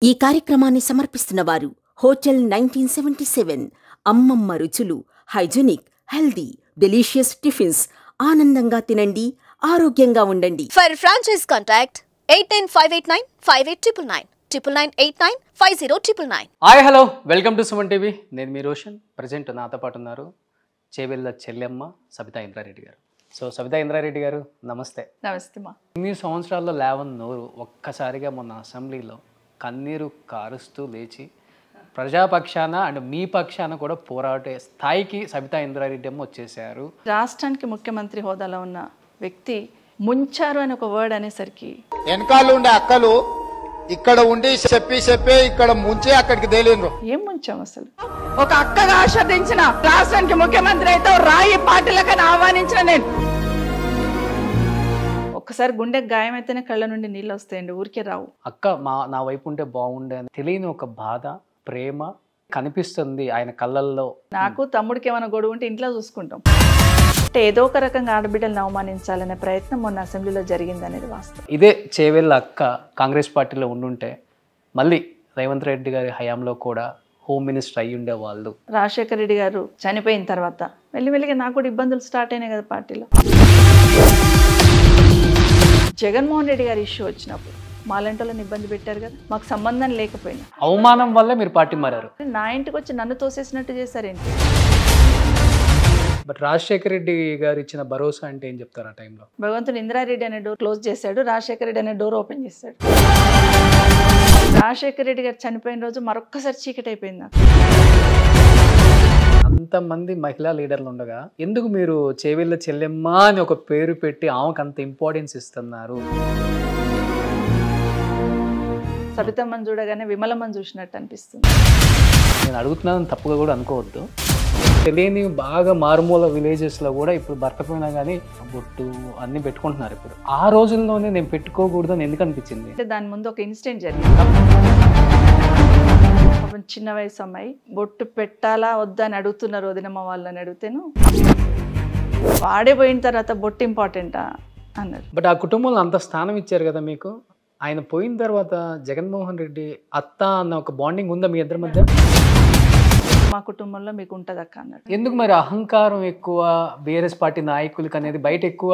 ఈ కార్యక్రమాన్ని సమర్పిస్తున్నవారు హోటల్ 1977 అమ్మమ్మ రుచులు హైజీనిక్ హెల్దీ డెలీషియస్ టిఫిన్స్ ఆనందంగా తినండి ఆరోగ్యంగా ఉండండి. For franchise contact 89589 58999 99989 hi hello welcome to Suman TV. నేను మీ రోషన్. ప్రజెంట్ నాతో పాటు ఉన్నారు చేవెళ్ళ చెల్లెమ్మ సబితా ఇంద్రారెడ్డి గారు. సో సబితా ఇంద్రారెడ్డి గారు నమస్తే. నమస్తే మా. ఇన్ని సంవత్సరాల్లో లేవని నోరు ఒక్కసారిగా మొన్న అసెంబ్లీలో కన్నీరు కారుస్తూ లేచి ప్రజాపక్షాన అండ్ మీ పక్షాన కూడా పోరాడే స్థాయికి సబితా ఇంద్రారెడ్డి అమ్మ వచ్చేసారు. రాష్ట్రానికి ముఖ్యమంత్రి హోదాలో ఉన్న వ్యక్తి ముంచారు అని ఒక వర్డ్ అనేసరికి వెనకాల ఉండే అక్కలు ఇక్కడ ఉండి చెప్పి ఇక్కడ ముంచి అక్కడికి తేలిండ్రు. ఏం ముంచాం అసలు? ఒక అక్కగా ఆస్వాదించిన రాష్ట్రానికి ముఖ్యమంత్రి అయితే రాయి పార్టీలకని ఆహ్వానించిన నేను. ఒక్కసారి గుండె గాయం అయితేనే కళ్ళ నుండి నీళ్ళు వస్తాయండి, ఊరికే రావు. అక్క నా వైపు ఉంటే బాగుండే అని తెలియని ఒక బాధ ప్రేమ కనిపిస్తుంది ఆయన కళ్ళల్లో. నాకు తమ్ముడికి ఏమైనా గొడవ ఉంటే ఇంట్లో చూసుకుంటాం. అంటే ఏదో ఒక రకంగా ఆడబిడ్డలను అవమానించాలనే ప్రయత్నం మొన్న అసెంబ్లీలో జరిగింది అనేది వాస్తవం. ఇదే చేవెళ్ళ అక్క కాంగ్రెస్ పార్టీలో ఉండుంటే మళ్ళీ రేవంత్ రెడ్డి గారి హయాంలో కూడా హోమ్ మినిస్టర్ అయ్యి ఉండేవాళ్ళు. రాజశేఖర రెడ్డి గారు చనిపోయిన తర్వాత మెల్లిమెల్లిగా నాకు కూడా ఇబ్బందులు స్టార్ట్ అయినాయి కదా పార్టీలో. జగన్మోహన్ రెడ్డి గారి ఇష్యూ వచ్చినప్పుడు మాలంటోళ్ళని ఇబ్బంది పెట్టారు కదా, మాకు సంబంధం లేకపోయినా. అవమానం వల్లే మీరు పార్టీ మారారు. నా ఇంటికి వచ్చి నన్ను తోసేసినట్టు చేశారేంటి? బట్ రాజశేఖర రెడ్డి గారు ఇచ్చిన భరోసా అంటే ఏం చెప్తారు ఆ టైంలో? భగవంతుడు ఇందిరారెడ్డి అనే డోర్ క్లోజ్ చేశాడు, రాజశేఖర రెడ్డి అనే డోర్ ఓపెన్ చేశాడు. రాజశేఖర రెడ్డి గారు చనిపోయిన రోజు మరొక్కసారి చీకటి అయిపోయింది నాకు. అంతమంది మహిళా లీడర్లు ఉండగా ఎందుకు మీరు చేవెళ్ళ చెల్లెమ్మ అని ఒక పేరు పెట్టి ఆమెకు అంత ఇంపార్టెన్స్ ఇస్తున్నారు? సబితమ్మని చూడగానే విమలమ్మని చూసినట్టు అనిపిస్తుంది. నేను అడుగుతున్నాను, తప్పుగా కూడా అనుకోవద్దు. తెలియని బాగా మారుమూల విలేజెస్లో కూడా ఇప్పుడు భర్త పోయినా కానీ బొట్టు అన్నీ పెట్టుకుంటున్నారు. ఇప్పుడు ఆ రోజుల్లోనే నేను పెట్టుకోకూడదని ఎందుకు అనిపించింది? అంటే దాని ముందు ఒక ఇన్సిడెంట్ జరిగింది. చిన్న వయసు అమ్మాయి బొట్టు పెట్టాలా వద్దా అని అడుగుతున్నారు వదినమ్మ వాళ్ళని. అడిగితేను వాడే పోయిన తర్వాత బొట్టు ఇంపార్టెంటా అన్నారు. బట్ ఆ కుటుంబంలో అంత స్థానం ఇచ్చారు కదా మీకు. ఆయన పోయిన తర్వాత జగన్మోహన్ రెడ్డి అత్త అన్న ఒక బాండింగ్ ఉందా మీ ఇద్దరి మధ్య? మా కుటుంబంలో మీకు ఉంటుంది అక్క అన్నాడు. ఎందుకు మరి అహంకారం ఎక్కువ బీఆర్ఎస్ పార్టీ నాయకులకి అనేది బయట ఎక్కువ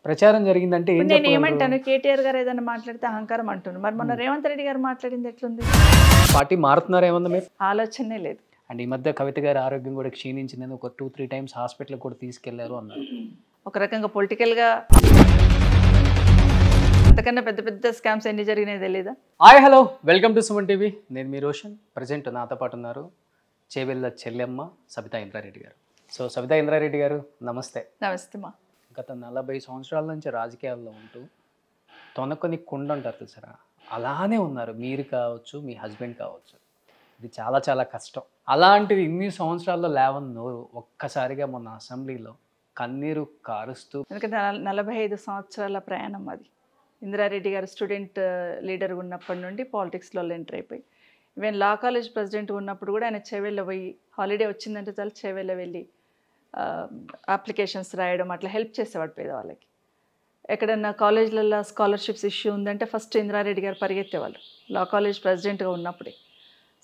ప్రచారం జరిగిందంటే ఏం నేను ఏమంటాను? కేటీఆర్ గారు ఏదైనా మాట్లాడితే అహంకారం అంటున్నారు. మరి మొన్న రేవంత్ రెడ్డి గారు మాట్లాడింది ఎట్లుంది? పార్టీ మారుతున్నారు ఏమన్నా మీరు? ఆలోచనే లేదు. అండ్ ఈ మధ్య కవిత గారి ఆరోగ్యం కూడా క్షీణించిందని ఒక 2-3 టైమ్స్ హాస్పిటల్కి కూడా తీసుకెళ్లారు అన్నారు. ఒక రకంగా పొలిటికల్గా అంతకన్నా పెద్ద పెద్ద స్కామ్స్ ఎన్ని జరిగినాయి తెలీదా? Hi hello welcome to Suman TV. నేను మీ రోషన్. ప్రజెంట్ నాతో పాటు ఉన్నారు చేవెళ్ళ చెల్లెమ్మ సబితా ఇంద్రారెడ్డి గారు. సో సబితా ఇంద్రారెడ్డి గారు నమస్తే. నమస్తే మా. గత 40 సంవత్సరాల నుంచి రాజకీయాల్లో ఉంటూ తొనకొని కుండ అంటారు చూసారా, అలానే ఉన్నారు. మీరు కావచ్చు, మీ హస్బెండ్ కావచ్చు. ఇది చాలా చాలా కష్టం. అలాంటిది ఇన్ని సంవత్సరాల్లో లేవని నోరు ఒక్కసారిగా మొన్న అసెంబ్లీలో కన్నీరు కారుస్తూ. ఎందుకంటే 45 సంవత్సరాల ప్రయాణం అది. ఇందిరారెడ్డి గారు స్టూడెంట్ లీడర్ ఉన్నప్పటి నుండి పాలిటిక్స్లో ఎంటర్ అయిపోయి, ఈవెన్ లా కాలేజ్ ప్రెసిడెంట్ ఉన్నప్పుడు కూడా ఆయన చేవెళ్ళ పోయి హాలిడే వచ్చిందంటే చాలు చేవెళ్ళ వెళ్ళి అప్లికేషన్స్ రాయడం అట్లా హెల్ప్ చేసేవాడు పేదవాళ్ళకి. ఎక్కడన్నా కాలేజ్లలో స్కాలర్షిప్స్ ఇష్యూ ఉందంటే ఫస్ట్ ఇందిరారెడ్డి గారు పరిగెత్తేవాళ్ళు లా కాలేజ్ ప్రెసిడెంట్గా ఉన్నప్పుడే.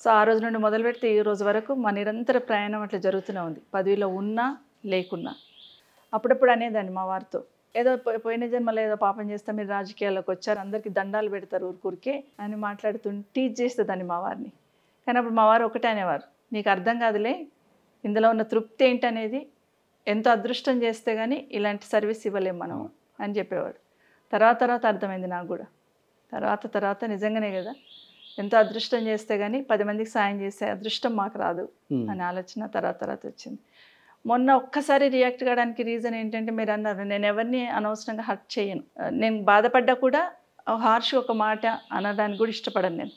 సో ఆ రోజు నుండి మొదలు పెడితే ఈ రోజు వరకు మా నిరంతర ప్రయాణం అట్లా జరుగుతూనే ఉంది, పదవిలో ఉన్నా లేకున్నా. అప్పుడప్పుడు అనేదాన్ని మా వారితో, ఏదో పోయిన జన్మలో ఏదో పాపం చేస్తే మీరు రాజకీయాల్లోకి వచ్చారు, అందరికీ దండాలు పెడతారు ఊరికే అని మాట్లాడుతుంటే టీచ్ చేస్తుందని మా వారిని. కానీ అప్పుడు మా వారు ఒకటే అనేవారు, నీకు అర్థం కాదులే ఇందులో ఉన్న తృప్తి ఏంటనేది, ఎంతో అదృష్టం చేస్తే కానీ ఇలాంటి సర్వీస్ ఇవ్వలేము మనం అని చెప్పేవాడు. తర్వాత అర్థమైంది నాకు కూడా. తర్వాత నిజంగానే కదా, ఎంతో అదృష్టం చేస్తే కానీ 10 మందికి సాయం చేసే అదృష్టం మాకు రాదు అనే ఆలోచన తర్వాత వచ్చింది. మొన్న ఒక్కసారి రియాక్ట్ కావడానికి రీజన్ ఏంటంటే, మీరు అన్నారు నేను ఎవరిని అనవసరంగా హర్ట్ చేయను, నేను బాధపడ్డా కూడా హార్ష్ ఒక మాట అనడానికి కూడా ఇష్టపడను. నేను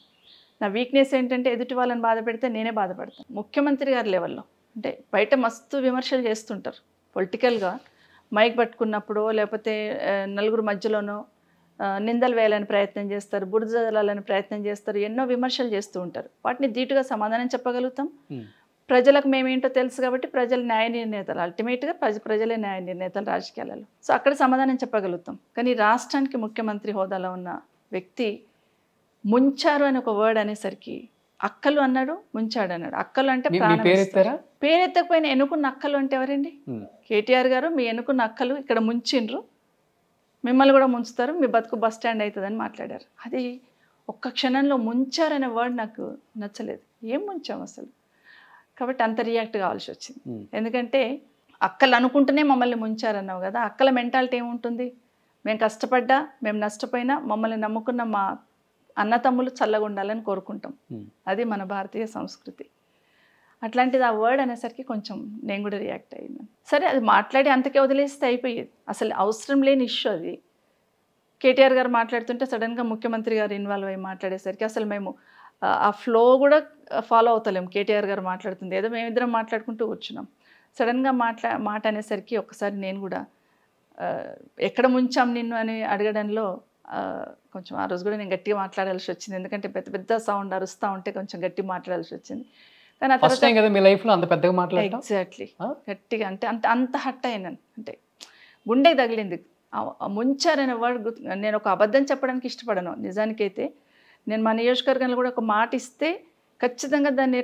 నా వీక్నెస్ ఏంటంటే ఎదుటి వాళ్ళని బాధ పెడితే నేనే బాధపడతాను. ముఖ్యమంత్రి గారి లెవెల్లో అంటే బయట మస్తు విమర్శలు చేస్తుంటారు పొలిటికల్గా, మైక్ పట్టుకున్నప్పుడు లేకపోతే నలుగురు మధ్యలోనో నిందలు వేయాలని ప్రయత్నం చేస్తారు, బురద జల్లాలని ప్రయత్నం చేస్తారు, ఎన్నో విమర్శలు చేస్తూ ఉంటారు. వాటిని ధీటుగా సమాధానం చెప్పగలుగుతాం. ప్రజలకు మేమేంటో తెలుసు కాబట్టి ప్రజలు న్యాయ నిర్ణేతలు, అల్టిమేట్గా ప్రజలే న్యాయ నిర్ణేతలు రాజకీయాలలో. సో అక్కడ సమాధానం చెప్పగలుగుతాం. కానీ రాష్ట్రానికి ముఖ్యమంత్రి హోదాలో ఉన్న వ్యక్తి ముంచారు అని ఒక వర్డ్ అనేసరికి అక్కలు అన్నాడు, ముంచాడు అన్నాడు. అక్కలు అంటే మీ ప్రాణం పేరు ఇస్తారు. ఎత్తారా? పేరు ఎత్తకపోయినా ఎన్నుకున్న అక్కలు అంటే ఎవరండి? కేటీఆర్ గారు మీ ఎన్నుకున్న అక్కలు ఇక్కడ ముంచిండ్రు, మిమ్మల్ని కూడా ముంచుతారు, మీ బతుకు బస్ స్టాండ్ అవుతుందని మాట్లాడారు. అది ఒక్క క్షణంలో ముంచారనే వర్డ్ నాకు నచ్చలేదు. ఏం ముంచాం అసలు? కాబట్టి అంత రియాక్ట్ కావాల్సి వచ్చింది. ఎందుకంటే అక్కలు అనుకుంటూనే మమ్మల్ని ముంచారన్నావు కదా, అక్కల మెంటాలిటీ ఏముంటుంది? మేము కష్టపడ్డా, మేము నష్టపోయినా మమ్మల్ని నమ్ముకున్న మా అన్న తమ్ములు చల్లగా ఉండాలని కోరుకుంటాం. అది మన భారతీయ సంస్కృతి. అట్లాంటిది ఆ వర్డ్ అనేసరికి కొంచెం నేను కూడా రియాక్ట్ అయ్యాను. సరే, అది మాట్లాడి అంతకే వదిలేస్తే అయిపోయేది. అసలు అవసరం లేని ఇష్యూ అది. కేటీఆర్ గారు మాట్లాడుతుంటే సడన్గా ముఖ్యమంత్రి గారు ఇన్వాల్వ్ అయ్యి మాట్లాడేసరికి అసలు మేము ఆ ఫ్లో కూడా ఫాలో అవుతలేము. కేటీఆర్ గారు మాట్లాడుతుంది ఏదో మేమిద్దరం మాట్లాడుకుంటూ కూర్చున్నాం. సడన్గా మాట అనేసరికి ఒక్కసారి నేను కూడా ఎక్కడ ముంచాం నిన్ను అని అడగడంలో కొంచెం ఆ రోజు కూడా నేను గట్టిగా మాట్లాడాల్సి వచ్చింది. ఎందుకంటే పెద్ద పెద్ద సౌండ్ అరుస్తూ ఉంటే కొంచెం గట్టిగా మాట్లాడాల్సి వచ్చింది. కానీ ఎగ్జాక్ట్లీ గట్టిగా అంటే అంత హట్ అయినాను. అంటే గుండెకి తగిలింది. ముంచారనే వర్డ్ నేను ఒక అబద్ధం చెప్పడానికి ఇష్టపడను. నిజానికైతే నేను మా నియోజకవర్గంలో కూడా ఒక మాట ఇస్తే ఖచ్చితంగా దాన్ని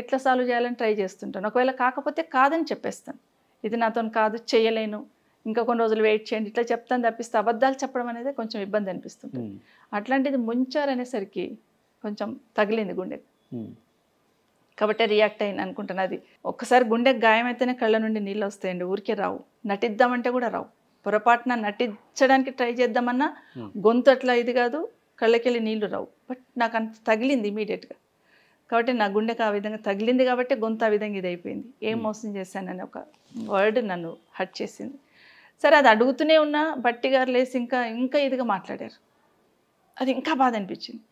ఎట్లా సాల్వ్ చేయాలని ట్రై చేస్తుంటాను. ఒకవేళ కాకపోతే కాదని చెప్పేస్తాను. ఇది నాతో కాదు, చేయలేను, ఇంకా కొన్ని రోజులు వెయిట్ చేయండి, ఇట్లా చెప్తాను తప్పిస్తే అబద్ధాలు చెప్పడం అనేది కొంచెం ఇబ్బంది అనిపిస్తుంది. అట్లాంటిది ముంచారనేసరికి కొంచెం తగిలింది గుండెకి. కాబట్టి రియాక్ట్ అయ్యింది అనుకుంటాను. అది ఒక్కసారి గుండెకి గాయమైతేనే కళ్ళ నుండి నీళ్ళు వస్తాయండి, ఊరికే రావు. నటిద్దామంటే కూడా రావు. పొరపాటున నటించడానికి ట్రై చేద్దామన్నా గొంతు అట్లా ఇది కాదు, కళ్ళకెళ్ళి నీళ్లు రావు. బట్ నాకు అంత తగిలింది ఇమీడియట్గా. కాబట్టి నా గుండెకి ఆ విధంగా తగిలింది కాబట్టి గొంతు ఆ విధంగా ఇది అయిపోయింది. ఏం మోసం చేశానని ఒక వర్డ్ నన్ను హర్ట్ చేసింది. సరే, అది అడుగుతూనే ఉన్నా బట్టి గారు లేసి ఇంకా ఇదిగా మాట్లాడారు. అది ఇంకా బాధ అనిపించింది.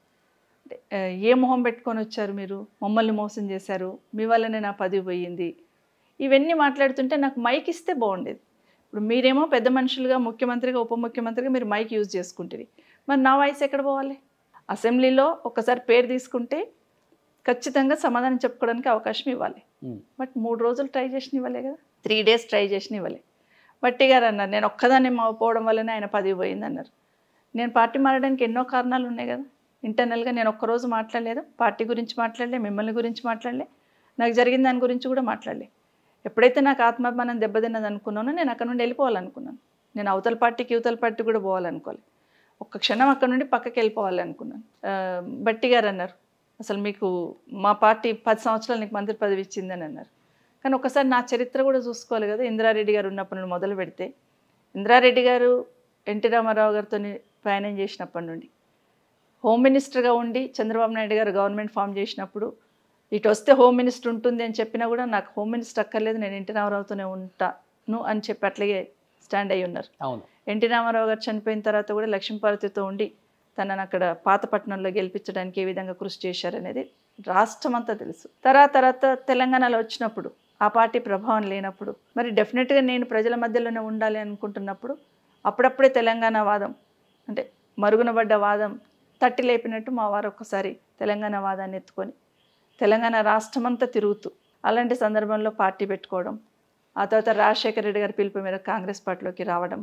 ఏ మొహం పెట్టుకొని వచ్చారు మీరు, మమ్మల్ని మోసం చేశారు, మీ వల్లనే నా పదవి పోయింది, ఇవన్నీ మాట్లాడుతుంటే నాకు మైక్ ఇస్తే బాగుండేది. ఇప్పుడు మీరేమో పెద్ద మనుషులుగా, ముఖ్యమంత్రిగా, ఉప ముఖ్యమంత్రిగా మీరు మైక్ యూజ్ చేసుకుంటుంది. మరి నా వాయిస్ ఎక్కడ పోవాలి? అసెంబ్లీలో ఒక్కసారి పేరు తీసుకుంటే ఖచ్చితంగా సమాధానం చెప్పుకోవడానికి అవకాశం ఇవ్వాలి. బట్ 3 రోజులు ట్రై చేసిన ఇవ్వలే కదా, 3 days ట్రై చేసిన ఇవ్వలే. బట్టి గారు అన్నారు నేను ఒక్కదాన్ని పోవడం వల్లనే ఆయన పదవి పోయింది అన్నారు. నేను పార్టీ మారడానికి ఎన్నో కారణాలు ఉన్నాయి కదా. ఇంటర్నల్గా నేను ఒక్కరోజు మాట్లాడలేదు, పార్టీ గురించి మాట్లాడలే, మిమ్మల్ని గురించి మాట్లాడలే, నాకు జరిగిన దాని గురించి కూడా మాట్లాడలే. ఎప్పుడైతే నాకు ఆత్మాభిమానం దెబ్బతిన్నది అనుకున్నానో నేను అక్కడ నుండి వెళ్ళిపోవాలనుకున్నాను. నేను అవతల పార్టీకి యువతల పార్టీ కూడా పోవాలనుకోవాలి. ఒక్క క్షణం అక్కడ నుండి పక్కకి వెళ్ళిపోవాలనుకున్నాను. బట్టి గారు అన్నారు అసలు మీకు మా పార్టీ 10 సంవత్సరాలు నీకు మంత్రి పదవి ఇచ్చిందని అన్నారు. కానీ ఒకసారి నా చరిత్ర కూడా చూసుకోవాలి కదా. ఇందిరారెడ్డి గారు ఉన్నప్పటి నుండి మొదలు పెడితే, ఇందిరారెడ్డి గారు ఎన్టీ రామారావు గారితో ప్రయాణం చేసినప్పటి నుండి, హోమ్ మినిస్టర్గా ఉండి చంద్రబాబు నాయుడు గారు గవర్నమెంట్ ఫామ్ చేసినప్పుడు ఇటు వస్తే హోమ్ మినిస్టర్ ఉంటుంది అని చెప్పినా కూడా నాకు హోమ్ మినిస్టర్ అక్కర్లేదు, నేను ఎన్టీ రామారావుతోనే ఉంటాను అని చెప్పి అట్లాగే స్టాండ్ అయ్యి ఉన్నారు. ఎన్టీ రామారావు గారు చనిపోయిన తర్వాత కూడా లక్ష్మీపార్వతితో ఉండి తనను అక్కడ పాతపట్నంలో గెలిపించడానికి ఏ విధంగా కృషి చేశారనేది రాష్ట్రం అంతా తెలుసు. తర్వాత తెలంగాణలో వచ్చినప్పుడు ఆ పార్టీ ప్రభావం లేనప్పుడు మరి డెఫినెట్గా నేను ప్రజల మధ్యలోనే ఉండాలి అనుకుంటున్నప్పుడు అప్పుడప్పుడే తెలంగాణ వాదం అంటే మరుగునబడ్డ వాదం తట్టి లేపినట్టు మా వారు ఒక్కసారి తెలంగాణ వాదాన్ని ఎత్తుకొని తెలంగాణ రాష్ట్రం అంతా తిరుగుతూ అలాంటి సందర్భంలో పార్టీ పెట్టుకోవడం, ఆ తర్వాత రాజశేఖర రెడ్డి గారి పిలుపు మీద కాంగ్రెస్ పార్టీలోకి రావడం,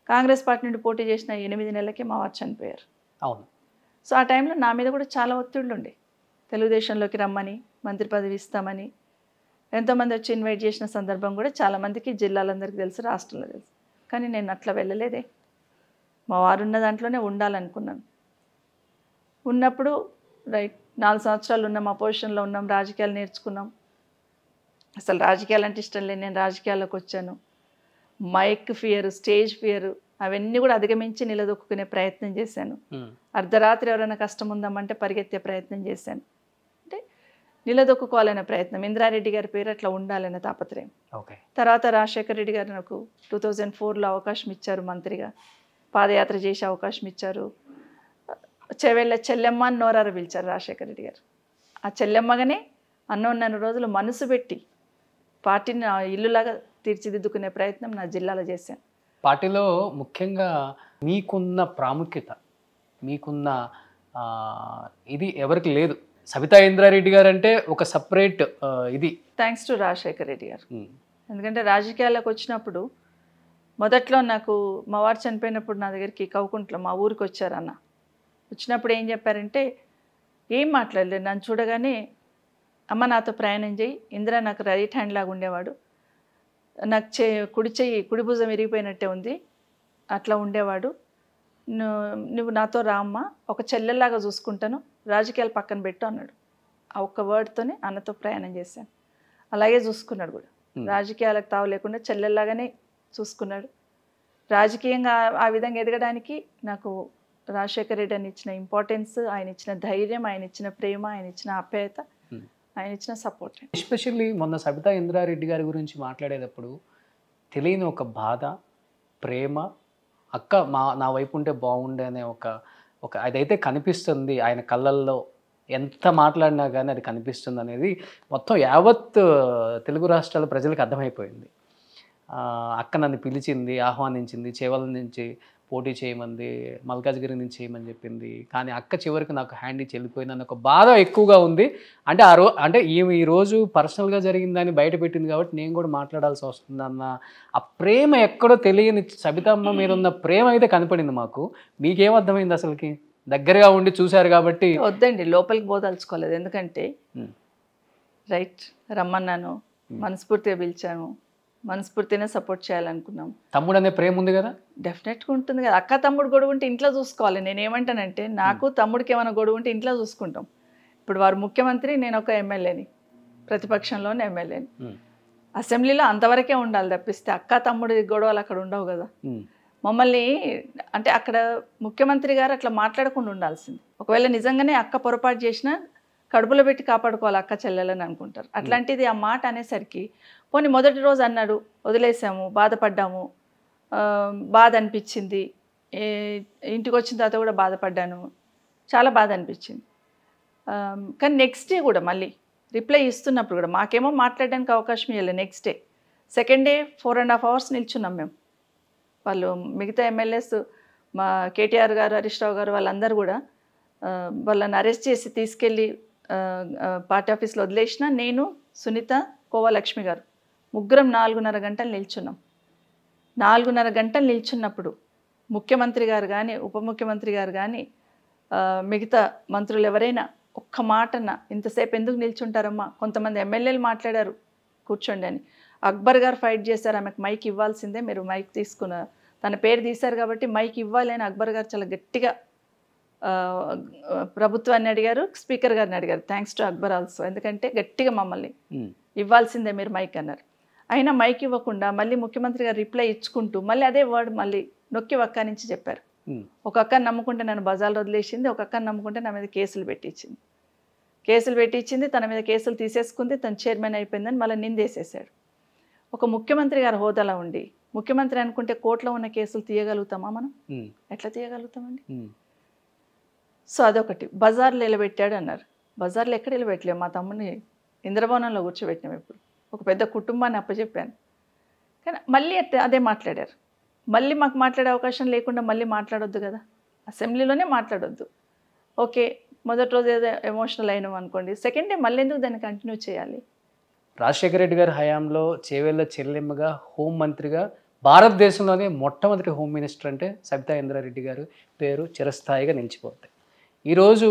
కాంగ్రెస్ పార్టీ నుండి పోటీ చేసిన 8 నెలలకే మా వారు చనిపోయారు. అవును. సో ఆ టైంలో నా మీద కూడా చాలా ఒత్తిళ్ళు ఉండే, తెలుగుదేశంలోకి రమ్మని, మంత్రి పదవి ఇస్తామని ఎంతోమంది వచ్చి ఇన్వైట్ చేసిన సందర్భం కూడా చాలామందికి, జిల్లాలందరికీ తెలుసు, రాష్ట్రంలో తెలుసు. కానీ నేను అట్లా వెళ్ళలేదే. మా వారు ఉన్న దాంట్లోనే ఉండాలనుకున్నాను. ఉన్నప్పుడు రైట్ 4 సంవత్సరాలు ఉన్నాం, ఆ పొజిషన్లో ఉన్నాం, రాజకీయాలు నేర్చుకున్నాం. అసలు రాజకీయాలు అంటే ఇష్టం లేదు, నేను రాజకీయాల్లోకి వచ్చాను. మైక్ ఫియర్, స్టేజ్ ఫియర్ అవన్నీ కూడా అధిగమించి నిలదొక్కునే ప్రయత్నం చేశాను. అర్ధరాత్రి ఎవరైనా కష్టం ఉందామంటే పరిగెత్తే ప్రయత్నం చేశాను. అంటే నిలదొక్కుకోవాలనే ప్రయత్నం. ఇందిరారెడ్డి గారి పేరు అట్లా ఉండాలనే తాపత్రయం. తర్వాత రాజశేఖర రెడ్డి గారు నాకు 2004లో అవకాశం ఇచ్చారు, మంత్రిగా పాదయాత్ర చేసే అవకాశం ఇచ్చారు. చెవెళ్ళ చెల్లెమ్మ అని నోరార పిలిచారు రాజశేఖర రెడ్డి గారు. ఆ చెల్లెమ్మగానే అన్నోన్నర రోజులు మనసు పెట్టి పార్టీని ఇల్లులాగా తీర్చిదిద్దుకునే ప్రయత్నం నా జిల్లాలో చేశాను. పార్టీలో ముఖ్యంగా మీకున్న ప్రాముఖ్యత, మీకున్న ఇది ఎవరికి లేదు. సబితా ఇంద్రారెడ్డి గారు అంటే ఒక సపరేట్ ఇది. థ్యాంక్స్ టు రాజశేఖర రెడ్డి గారు. ఎందుకంటే రాజకీయాల్లోకి వచ్చినప్పుడు మొదట్లో నాకు మా వారు చనిపోయినప్పుడు నా దగ్గరికి కౌకుంట్లో మా ఊరికి వచ్చారన్న. వచ్చినప్పుడు ఏం చెప్పారంటే ఏం మాట్లాడలేదు. నన్ను చూడగానే అమ్మ నాతో ప్రయాణం చేయి, ఇందిరా నాకు రైట్ హ్యాండ్ లాగా ఉండేవాడు, నాకు కుడి భుజం విరిగిపోయినట్టే ఉంది, అట్లా ఉండేవాడు, నువ్వు నాతో రామ్మా, ఒక చెల్లెల్లాగా చూసుకుంటాను, రాజకీయాలు పక్కన పెట్టు అన్నాడు. ఆ ఒక్క వర్డ్తోనే అన్నతో ప్రయాణం చేశాను. అలాగే చూసుకున్నాడు కూడా, రాజకీయాలకు తావు లేకుండా చెల్లెల్లాగానే చూసుకున్నాడు. రాజకీయంగా ఆ విధంగా ఎదగడానికి నాకు రాజశేఖర రెడ్డి అని ఇచ్చిన ఇంపార్టెన్స్, ఆయన ఇచ్చిన ధైర్యం, ఆయన ఇచ్చిన ప్రేమ, ఆయన ఇచ్చిన ఆప్యాయత, ఆయన ఇచ్చిన సపోర్ట్. ఎస్పెషల్లీ మొన్న సబితా ఇంద్రారెడ్డి గారి గురించి మాట్లాడేటప్పుడు తెలియని ఒక బాధ, ప్రేమ, అక్క నా వైపు ఉంటే బాగుండే అనే ఒక అదైతే కనిపిస్తుంది ఆయన కళ్ళల్లో. ఎంత మాట్లాడినా కానీ అది కనిపిస్తుంది అనేది మొత్తం యావత్ తెలుగు రాష్ట్రాల ప్రజలకు అర్థమైపోయింది. అక్క నన్ను పిలిచింది, ఆహ్వానించింది, చేవల నుంచి పోటీ చేయమంది, మల్కాజ్గిరి నుంచి చేయమని చెప్పింది, కానీ అక్క చివరికి నాకు హ్యాండ్ ఇచ్చి వెళ్ళిపోయింది ఒక బాధ ఎక్కువగా ఉంది. అంటే అంటే ఈరోజు పర్సనల్గా జరిగిందని బయట పెట్టింది కాబట్టి నేను కూడా మాట్లాడాల్సి వస్తుంది అన్న ఆ ప్రేమ ఎక్కడో తెలియని సబితమ్మ మీద ఉన్న ప్రేమ అయితే కనపడింది మాకు. మీకేం అర్థమైంది అసలుకి? దగ్గరగా ఉండి చూశారు కాబట్టి. వద్దండి, లోపలికి పోదలుచుకోలేదు. ఎందుకంటే రైట్ రమ్మన్నాను, మనస్ఫూర్తిగా పిలిచాను, మనస్ఫూర్తినే సపోర్ట్ చేయాలనుకున్నాం. తమ్ముడు అనే ప్రేమ ఉంది కదా, డెఫినెట్గా ఉంటుంది కదా. అక్క తమ్ముడు గొడవ ఉంటే ఇంట్లో చూసుకోవాలి. నేను ఏమంటానంటే, నాకు తమ్ముడికి ఏమైనా గొడవ ఉంటే ఇంట్లో చూసుకుంటాం. ఇప్పుడు వారు ముఖ్యమంత్రి, నేను ఒక ఎమ్మెల్యేని, ప్రతిపక్షంలోనే ఎమ్మెల్యేని. అసెంబ్లీలో అంతవరకే ఉండాలి తప్పిస్తే అక్క తమ్ముడి గొడవలు అక్కడ ఉండవు కదా. మమ్మల్ని అంటే అక్కడ ముఖ్యమంత్రి గారు అట్లా మాట్లాడకుండా ఉండాల్సింది. ఒకవేళ నిజంగానే అక్క పొరపాటు చేసినా కడుపులో పెట్టి కాపాడుకోవాలి అక్క చెల్లెలని అనుకుంటారు. అట్లాంటిది ఆ మాట అనేసరికి పోనీ మొదటి రోజు అన్నాడు, వదిలేసాము, బాధపడ్డాము, బాధ అనిపించింది, ఇంటికి వచ్చిన తర్వాత కూడా బాధపడ్డాను, చాలా బాధ అనిపించింది. కానీ నెక్స్ట్ డే కూడా మళ్ళీ రిప్లై ఇస్తున్నప్పుడు కూడా మాకేమో మాట్లాడడానికి అవకాశం ఇవ్వలేదు. Next day second day 4.5 hours నిల్చున్నాం మేము. వాళ్ళు మిగతా ఎమ్మెల్యేస్, మా కేటీఆర్ గారు, హరీష్ రావు గారు, వాళ్ళందరూ కూడా వాళ్ళని అరెస్ట్ చేసి తీసుకెళ్ళి పార్టీ ఆఫీస్లో వదిలేసిన, నేను, సునీత, కోవాలక్ష్మి గారు ముగ్గురం 4.5 గంటలు నిల్చున్నాం. 4.5 గంటలు నిల్చున్నప్పుడు ముఖ్యమంత్రి గారు కానీ, ఉప ముఖ్యమంత్రి గారు కానీ, మిగతా మంత్రులు ఎవరైనా ఒక్క మాటన ఇంతసేపు ఎందుకు నిల్చుంటారమ్మా, కొంతమంది ఎమ్మెల్యేలు మాట్లాడారు కూర్చోండి అని, అక్బర్ గారు ఫైట్ చేశారు, ఆమెకు మైక్ ఇవ్వాల్సిందే, మీరు మైక్ తీసుకున్న తన పేరు తీశారు కాబట్టి మైక్ ఇవ్వాలి అని అక్బర్ గారు చాలా గట్టిగా ప్రభుత్వాన్ని అడిగారు, స్పీకర్ గారిని అడిగారు. థ్యాంక్స్ టు అక్బర్ ఆల్సో, ఎందుకంటే గట్టిగా మమ్మల్ని ఇవ్వాల్సిందే మీరు మైక్ అన్నారు. అయినా మైక్ ఇవ్వకుండా మళ్ళీ ముఖ్యమంత్రి గారు రిప్లై ఇచ్చుకుంటూ మళ్ళీ అదే వర్డ్ మళ్ళీ నొక్కి ఒక్క నుంచి చెప్పారు. ఒక అక్కని నమ్ముకుంటే నన్ను బజార్లో వదిలేసింది, ఒక అక్కని నమ్ముకుంటే నా మీద కేసులు పెట్టించింది, తన మీద కేసులు తీసేసుకుంది, తను చైర్మన్ అయిపోయిందని మళ్ళీ నిందేసేసాడు. ఒక ముఖ్యమంత్రి గారు హోదాలో ఉండి ముఖ్యమంత్రి అనుకుంటే కోర్టులో ఉన్న కేసులు తీయగలుగుతామా మనం? ఎట్లా తీయగలుగుతామండి? సో అదొకటి. బజార్లో నిలబెట్టాడు అన్నారు. బజార్లో ఎక్కడ నిలబెట్టలేము, మా తమ్ముడిని ఇంద్రభవనంలో కూర్చోబెట్టినాం. ఇప్పుడు ఒక పెద్ద కుటుంబాన్ని అప్పచెప్పాను. కానీ మళ్ళీ అదే మాట్లాడారు. మళ్ళీ మాకు మాట్లాడే అవకాశం లేకుండా మళ్ళీ మాట్లాడొద్దు కదా, అసెంబ్లీలోనే మాట్లాడొద్దు. ఓకే, మొదటి రోజు ఏదో ఎమోషనల్ అయినాం అనుకోండి, సెకండ్ డే మళ్ళీ ఎందుకు దాన్ని కంటిన్యూ చేయాలి? రాజశేఖర రెడ్డి గారి హయాంలో చేవేళ్ల చెల్లెమ్మగా, హోంమంత్రిగా, భారతదేశంలోనే మొట్టమొదటి హోమ్ మినిస్టర్ అంటే సబితా ఇంద్రారెడ్డి గారు పేరు చిరస్థాయిగా నిలిచిపోతాయి. ఈరోజు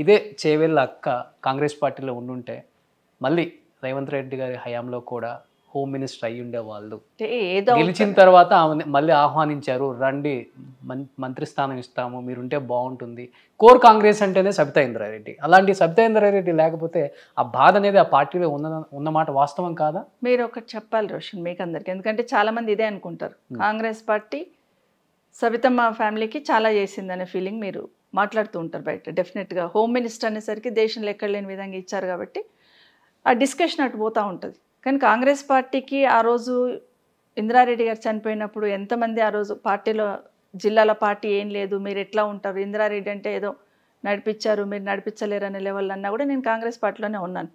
ఇదే చేవేళ్ల అక్క కాంగ్రెస్ పార్టీలో ఉండుంటే మళ్ళీ రేవంత్ రెడ్డి గారి హయాంలో కూడా హోమ్ మినిస్టర్ అయ్యి ఉండేవాళ్ళు. గెలిచిన తర్వాత ఆమె మళ్ళీ ఆహ్వానించారు, రండి మంత్రి స్థానం ఇస్తాము, మీరుంటే బాగుంటుంది. కోర్ కాంగ్రెస్ అంటేనే సబితా ఇంద్రారెడ్డి. అలాంటి సబితా ఇంద్రారెడ్డి లేకపోతే ఆ బాధ అనేది ఆ పార్టీలో ఉన్నమాట వాస్తవం కాదా? మీరు ఒకటి చెప్పాలి రోషన్ మీకు అందరికీ, ఎందుకంటే చాలామంది ఇదే అనుకుంటారు, కాంగ్రెస్ పార్టీ సబితమ్మ ఫ్యామిలీకి చాలా చేసిందనే ఫీలింగ్ మీరు మాట్లాడుతూ ఉంటారు బయట. డెఫినెట్గా హోమ్ మినిస్టర్ అనేసరికి దేశంలో ఎక్కడ లేని విధంగా ఇచ్చారు కాబట్టి ఆ డిస్కషన్ అటు పోతూ ఉంటుంది. కానీ కాంగ్రెస్ పార్టీకి ఆ రోజు ఇంద్రారెడ్డి గారు చనిపోయినప్పుడు ఎంతమంది ఆ రోజు పార్టీలో, జిల్లాల పార్టీ ఏం లేదు, మీరు ఎట్లా ఉంటారు, ఇంద్రారెడ్డి అంటే ఏదో నడిపించారు, మీరు నడిపించలేరు అనే లెవెల్ అన్నా కూడా నేను కాంగ్రెస్ పార్టీలోనే ఉన్నాను.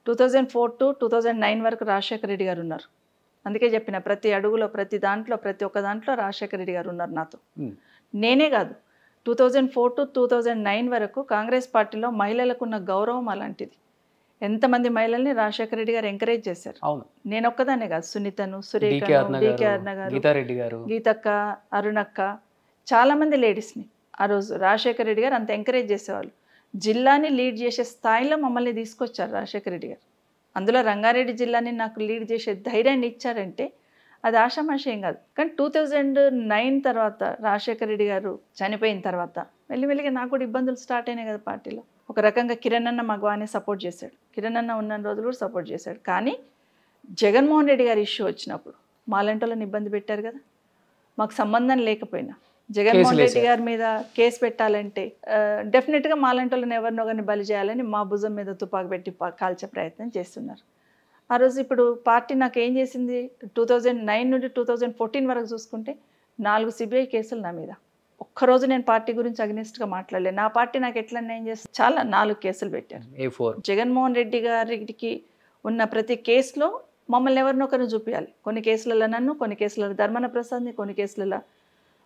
2004 to 2009 వరకు రాజశేఖర రెడ్డి గారు ఉన్నారు. అందుకే చెప్పిన ప్రతి అడుగులో, ప్రతి దాంట్లో, ప్రతి ఒక్క దాంట్లో రాజశేఖర రెడ్డి గారు ఉన్నారు నాతో. నేనే కాదు, 2004 to 2009 వరకు కాంగ్రెస్ పార్టీలో మహిళలకు ఉన్న గౌరవం అలాంటిది. ఎంతమంది మహిళల్ని రాజశేఖర రెడ్డి గారు ఎంకరేజ్ చేశారు. నేను ఒక్కదానే కాదు, సునీతను, సురేఖను, డికే అరుణ గారు, గీతక్క, అరుణక్క, చాలామంది లేడీస్ని ఆ రోజు రాజశేఖర రెడ్డి గారు అంత ఎంకరేజ్ చేసేవాళ్ళు. జిల్లాని లీడ్ చేసే స్థాయిలో మమ్మల్ని తీసుకొచ్చారు రాజశేఖర రెడ్డి గారు. అందులో రంగారెడ్డి జిల్లాని నాకు లీడ్ చేసే ధైర్యాన్ని ఇచ్చారంటే అది ఆషామాషి ఏం కాదు. కానీ 2009 తర్వాత రాజశేఖర రెడ్డి గారు చనిపోయిన తర్వాత మెల్లిమెల్లిగా నాకు కూడా ఇబ్బందులు స్టార్ట్ అయినాయి కదా పార్టీలో. ఒక రకంగా కిరణ్ అన్న మాకు బాగానే సపోర్ట్ చేశాడు, కిరణ్ అన్న ఉన్న రోజులు కూడా సపోర్ట్ చేశాడు. కానీ జగన్మోహన్ రెడ్డి గారి ఇష్యూ వచ్చినప్పుడు మాలాంటోళ్ళని ఇబ్బంది పెట్టారు కదా. మాకు సంబంధం లేకపోయినా జగన్మోహన్ రెడ్డి గారి మీద కేసు పెట్టాలంటే డెఫినెట్గా మాలాంటోళ్ళని ఎవరినో కానీ బలి చేయాలని మా భుజం మీద తుపాకు పెట్టి కాల్చే ప్రయత్నం చేస్తున్నారు. ఆ రోజు ఇప్పుడు పార్టీ నాకు ఏం చేసింది, 2009 నుండి 2014 వరకు చూసుకుంటే 4 సిబిఐ కేసులు నా మీద. ఒక్కరోజు నేను పార్టీ గురించి అగ్నిస్ట్గా మాట్లాడలేదు. నా పార్టీ నాకు ఎట్లా అన్యాయం చేస్తుంది, చాలా 4 కేసులు పెట్టారు. జగన్మోహన్ రెడ్డి గారికి ఉన్న ప్రతి కేసులో మమ్మల్ని ఎవరినొకరిని చూపించాలి. కొన్ని కేసులలో నన్ను, కొన్ని కేసులలో ధర్మన ప్రసాద్ని, కొన్ని కేసులలో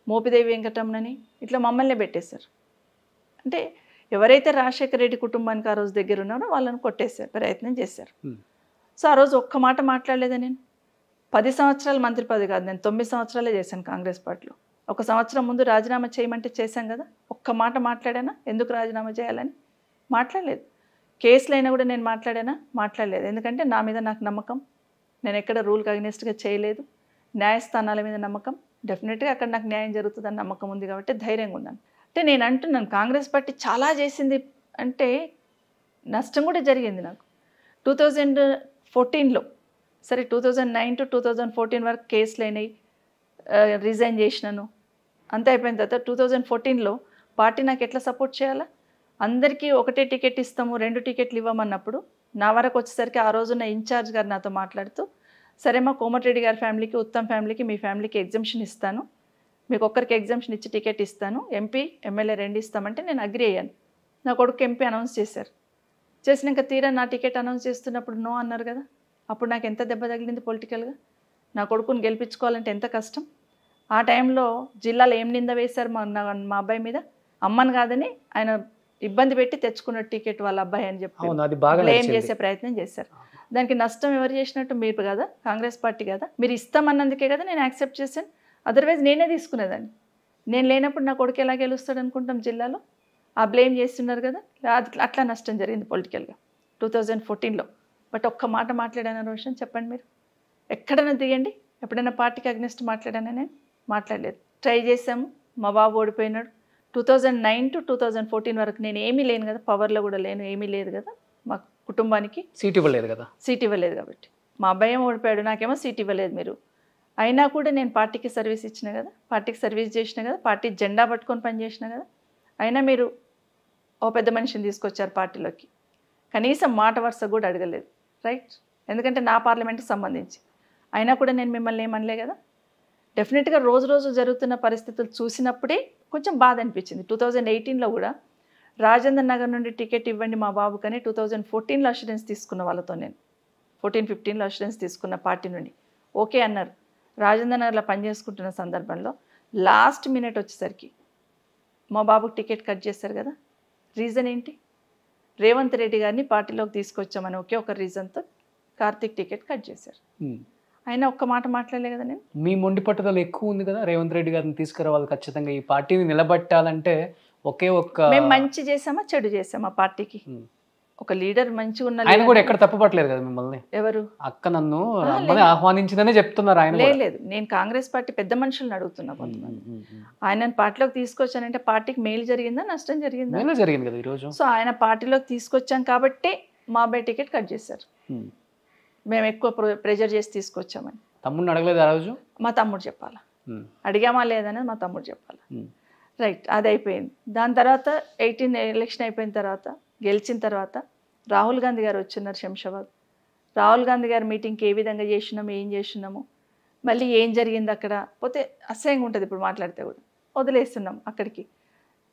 మోపిదేవి వెంకటరమణని, ఇట్లా మమ్మల్నే పెట్టేశారు. అంటే ఎవరైతే రాజశేఖర రెడ్డి కుటుంబానికి ఆ రోజు దగ్గర ఉన్నారో వాళ్ళని కొట్టేశారు, ప్రయత్నం చేశారు. సో ఆ రోజు ఒక్క మాట మాట్లాడలేదా నేను? 10 సంవత్సరాలు మంత్రి పదవి కాదు, నేను 9 సంవత్సరాలే చేశాను కాంగ్రెస్ పార్టీలో. 1 సంవత్సరం ముందు రాజీనామా చేయమంటే చేశాం కదా. ఒక్క మాట మాట్లాడానా ఎందుకు రాజీనామా చేయాలని? మాట్లాడలేదు. కేసులైనా కూడా నేను మాట్లాడానా? మాట్లాడలేదు. ఎందుకంటే నా మీద నాకు నమ్మకం, నేను ఎక్కడ రూల్కి అగ్నెస్ట్గా చేయలేదు. న్యాయస్థానాల మీద నమ్మకం, డెఫినెట్గా అక్కడ నాకు న్యాయం జరుగుతుందని నమ్మకం ఉంది కాబట్టి ధైర్యంగా ఉన్నాను. అంటే నేను అంటున్నాను కాంగ్రెస్ పార్టీ చాలా చేసింది అంటే నష్టం కూడా జరిగింది నాకు. 2014లో సరే 2009 to 2014 వరకు కేసులు అయినాయి, రిజైన్ చేసినాను, అంతా అయిపోయిన తర్వాత 2014లో పార్టీ నాకు ఎట్లా సపోర్ట్ చేయాలా? అందరికీ ఒకటే టికెట్ ఇస్తాము, 2 టికెట్లు ఇవ్వమన్నప్పుడు నా వరకు వచ్చేసరికి ఆ రోజున్న ఇన్ఛార్జ్ గారు నాతో మాట్లాడుతూ, సరే మా కోమటిరెడ్డి గారి ఫ్యామిలీకి, ఉత్తమ్ ఫ్యామిలీకి, మీ ఫ్యామిలీకి ఎగ్జంప్షన్ ఇస్తాను, మీకు ఒక్కరికి ఎగ్జంప్షన్ ఇచ్చి టికెట్ ఇస్తాను, ఎంపీ ఎమ్మెల్యే 2 ఇస్తామంటే నేను అగ్రి అయ్యాను. నా కొడుకు ఎంపీ అనౌన్స్ చేశారు. చేసినాక తీరా నా టికెట్ అనౌన్స్ చేస్తున్నప్పుడు నో అన్నారు కదా. అప్పుడు నాకు ఎంత దెబ్బ తగిలింది పొలిటికల్గా. నా కొడుకుని గెలిపించుకోవాలంటే ఎంత కష్టం. ఆ టైంలో జిల్లాలో ఏం నింద వేశారు మా అబ్బాయి మీద, అమ్మని కాదని ఆయన ఇబ్బంది పెట్టి తెచ్చుకున్న టికెట్ వాళ్ళ అబ్బాయి అని చెప్పి బ్లేమ్ చేసే ప్రయత్నం చేశారు. దానికి నష్టం ఎవరు చేసినట్టు? మీరు కదా, కాంగ్రెస్ పార్టీ కదా. మీరు ఇస్తామన్నందుకే కదా నేను యాక్సెప్ట్ చేశాను, అదర్వైజ్ నేనే తీసుకునేదాన్ని. నేను లేనప్పుడు నా కొడుకు ఎలా గెలుస్తాడు అనుకుంటాం జిల్లాలో? ఆ బ్లేమ్ చేస్తున్నారు కదా. అట్లా నష్టం జరిగింది పొలిటికల్గా 2014లో. బట్ ఒక్క మాట మాట్లాడాను రోషన్, చెప్పండి మీరు ఎక్కడైనా దిగండి, ఎప్పుడైనా పార్టీకి అగ్నెస్ట్ మాట్లాడానా? నేను మాట్లాడలేదు. ట్రై చేశాము, మా బాబు ఓడిపోయినాడు. 2009 to 2014 వరకు నేను ఏమీ లేను కదా, పవర్లో కూడా లేను, ఏమీ లేదు కదా, మా కుటుంబానికి సీట్ ఇవ్వలేదు కదా, సీట్ ఇవ్వలేదు కాబట్టి. మా అబ్బాయి ఏమో ఓడిపోయాడు, నాకేమో సీట్ ఇవ్వలేదు మీరు. అయినా కూడా నేను పార్టీకి సర్వీస్ ఇచ్చిన కదా, పార్టీకి సర్వీస్ చేసిన కదా, పార్టీ జెండా పట్టుకొని పనిచేసిన కదా. అయినా మీరు ఓ పెద్ద మనిషిని తీసుకొచ్చారు పార్టీలోకి, కనీసం మాట వరుస కూడా అడగలేదు, రైట్? ఎందుకంటే నా పార్లమెంట్కి సంబంధించి. అయినా కూడా నేను మిమ్మల్ని ఏమనలే కదా. డెఫినెట్గా రోజు రోజు జరుగుతున్న పరిస్థితులు చూసినప్పుడే కొంచెం బాధ అనిపించింది. 2018లో కూడా రాజేంద్ర నగర్ నుండి టికెట్ ఇవ్వండి మా బాబు కానీ 2014లో అష్యూరెన్స్ తీసుకున్న వాళ్ళతో, నేను 14-15లో అష్యూరెన్స్ తీసుకున్న పార్టీ నుండి ఓకే అన్నారు. రాజేంద్ర నగర్లో పనిచేసుకుంటున్న సందర్భంలో లాస్ట్ మినిట్ వచ్చేసరికి మా బాబుకి టికెట్ కట్ చేశారు కదా. రీజన్ ఏంటి? రేవంత్ రెడ్డి గారిని పార్టీలోకి తీసుకొచ్చామని ఒకే ఒక రీజన్తో కార్తిక్ టికెట్ కట్ చేశారు. అయినా ఒక్క మాట మాట్లాడలే కదా నేను. మీ మొండి పట్టుదల ఎక్కువ ఉంది కదా, రేవంత్ రెడ్డి గారిని తీసుకురావాలి, ఖచ్చితంగా ఈ పార్టీని నిలబెట్టాలంటే. ఒకే ఒక్క మేము మంచి చేసామా చెడు చేసామా పార్టీకి? ఒక లీడర్ మంచిగా ఉన్న ఆయన కూడా ఎక్కడ తప్పుపట్టలేదు కదా మిమ్మల్ని. ఎవరు? అక్క నన్ను రమ్మని ఆహ్వానించిందనే చెప్తున్నారు ఆయన. లేదు, నేను కాంగ్రెస్ పార్టీ పెద్ద మనుషులను అడుగుతున్నా. కొంతమంది ఆయన పార్టీలోకి తీసుకొచ్చానంటే పార్టీకి మేలు జరిగిందా నష్టం జరిగిందా? మేలు జరిగింది కదా ఈరోజు. సో ఆయన పార్టీలోకి తీసుకొచ్చాం కాబట్టి మా అబ్బాయి టికెట్ కట్ చేశారు. మేము ఎక్కువ ప్రెజర్ చేసి తీసుకొచ్చామని. తమ్ముడిని అడగలేదు ఆ రోజు? మా తమ్ముడు చెప్పాలా, అడిగామా లేదనేది మా తమ్ముడు చెప్పాలా, రైట్? అది అయిపోయింది. దాని తర్వాత 18 ఎలక్షన్ అయిపోయిన తర్వాత, గెలిచిన తర్వాత రాహుల్ గాంధీ గారు వచ్చిన్నారు శంషాబాద్. రాహుల్ గాంధీ గారి మీటింగ్కి ఏ విధంగా చేసినాము, ఏం చేసినాము, మళ్ళీ ఏం జరిగింది అక్కడ, పోతే అసహ్యంగా ఉంటుంది ఇప్పుడు మాట్లాడితే కూడా, వదిలేస్తున్నాం అక్కడికి.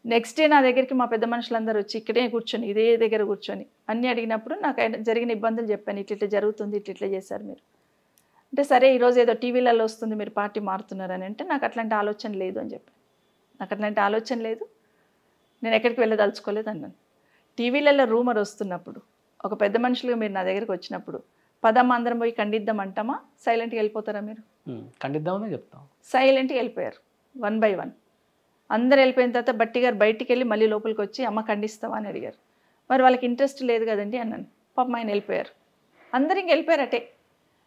నెక్స్ట్ డే నా దగ్గరికి మా పెద్ద మనుషులందరూ వచ్చి ఇక్కడే కూర్చొని, ఇదే దగ్గర కూర్చొని అన్నీ అడిగినప్పుడు నాకు జరిగిన ఇబ్బందులు చెప్పాను. ఇట్లా జరుగుతుంది, ఇట్లా చేశారు మీరు అంటే. సరే ఈరోజు ఏదో టీవీలలో వస్తుంది మీరు పార్టీ మారుతున్నారని అంటే నాకు అట్లాంటి ఆలోచన లేదు అని చెప్పాను. నాకు అట్లాంటి ఆలోచన లేదు, నేను ఎక్కడికి వెళ్ళదలుచుకోలేదు అన్నాను. టీవీలలో రూమర్ వస్తున్నప్పుడు, ఒక పెద్ద మనుషులుగా మీరు నా దగ్గరికి వచ్చినప్పుడు, పదమ్మ అందరం పోయి ఖండిద్దాం అంటామా, సైలెంట్గా వెళ్ళిపోతారా మీరు? ఖండిద్దామని చెప్తాం. సైలెంట్గా వెళ్ళిపోయారు 1 by 1. అందరు వెళ్ళిపోయిన తర్వాత బట్టి గారు బయటికి వెళ్ళి మళ్ళీ లోపలికి వచ్చి అమ్మ ఖండిస్తావా అని అడిగారు. మరి వాళ్ళకి ఇంట్రెస్ట్ లేదు కదండి అన్నాను. పాపం ఆయన వెళ్ళిపోయారు. అందరు ఇంక వెళ్ళిపోయారు అటే.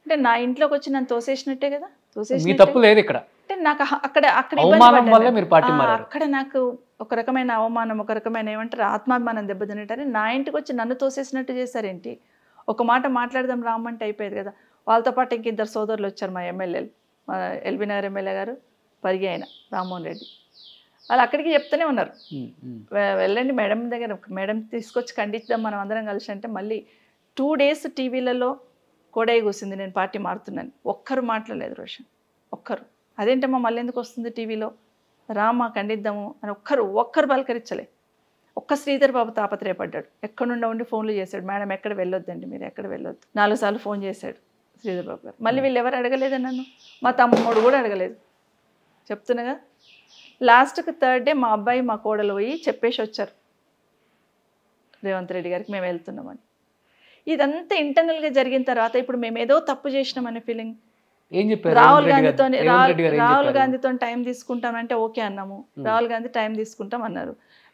అంటే నా ఇంట్లోకి వచ్చి నన్ను తోసేసినట్టే కదా, మీ తప్పు లేదు ఇక్కడ. అంటే నాకు అక్కడ అవమానం వల్ల మీరు పార్టీ మారారు. అక్కడ నాకు ఒక రకమైన అవమానం, ఒక రకమైన ఏమంటారు ఆత్మాభిమానం దెబ్బతిన్నట్టు. నా ఇంటికి వచ్చి నన్ను తోసేసినట్టు చేశారేంటి? ఒక మాట మాట్లాడదాం రామంటే అయిపోయేది కదా. వాళ్ళతో పాటు ఇంక ఇద్దరు సోదరులు వచ్చారు, మా ఎమ్మెల్యేలు, మా ఎల్బీ నగర్ ఎమ్మెల్యే గారు, పరిగి ఆయన రామ్మోహన్ రెడ్డి. వాళ్ళు అక్కడికి చెప్తూనే ఉన్నారు, వెళ్ళండి మేడం దగ్గర, మేడం తీసుకొచ్చి ఖండిద్దాం మనం అందరం కలిసి. అంటే మళ్ళీ 2 days టీవీలలో కోడై కూసింది నేను పార్టీ మారుతున్నాను. ఒక్కరు మాట్లాడలేదు రోషన్, ఒక్కరు. అదేంటమ్మా మళ్ళీ ఎందుకు వస్తుంది టీవీలో, రామా ఖండిద్దాము అని ఒక్కరు పలకరించలే. ఒక్క శ్రీధర్ బాబు తాపత్రయపడ్డాడు. ఎక్కడి నుండి ఉండి ఫోన్లు చేశాడు, మేడం ఎక్కడ వెళ్ళొద్దండి, మీరు ఎక్కడ వెళ్ళొద్దు. 4 సార్లు ఫోన్ చేశాడు శ్రీధర్ బాబు గారు. మళ్ళీ వీళ్ళు ఎవరు అడగలేదు నన్ను, మా తమ్ముడు కూడా అడగలేదు. చెప్తున్నాగా. లాస్ట్కి 3rd day మా అబ్బాయి మా కోడలు పోయి చెప్పేసి వచ్చారు రేవంత్ రెడ్డి గారికి మేము వెళ్తున్నామని. ఇదంతా ఇంటర్నల్గా జరిగిన తర్వాత ఇప్పుడు మేము ఏదో తప్పు చేసినామనే ఫీలింగ్. రాహుల్ గాంధీతో టైం తీసుకుంటామంటే ఓకే అన్నాము. రాహుల్ గాంధీ టైం తీసుకుంటాం అన్నారు.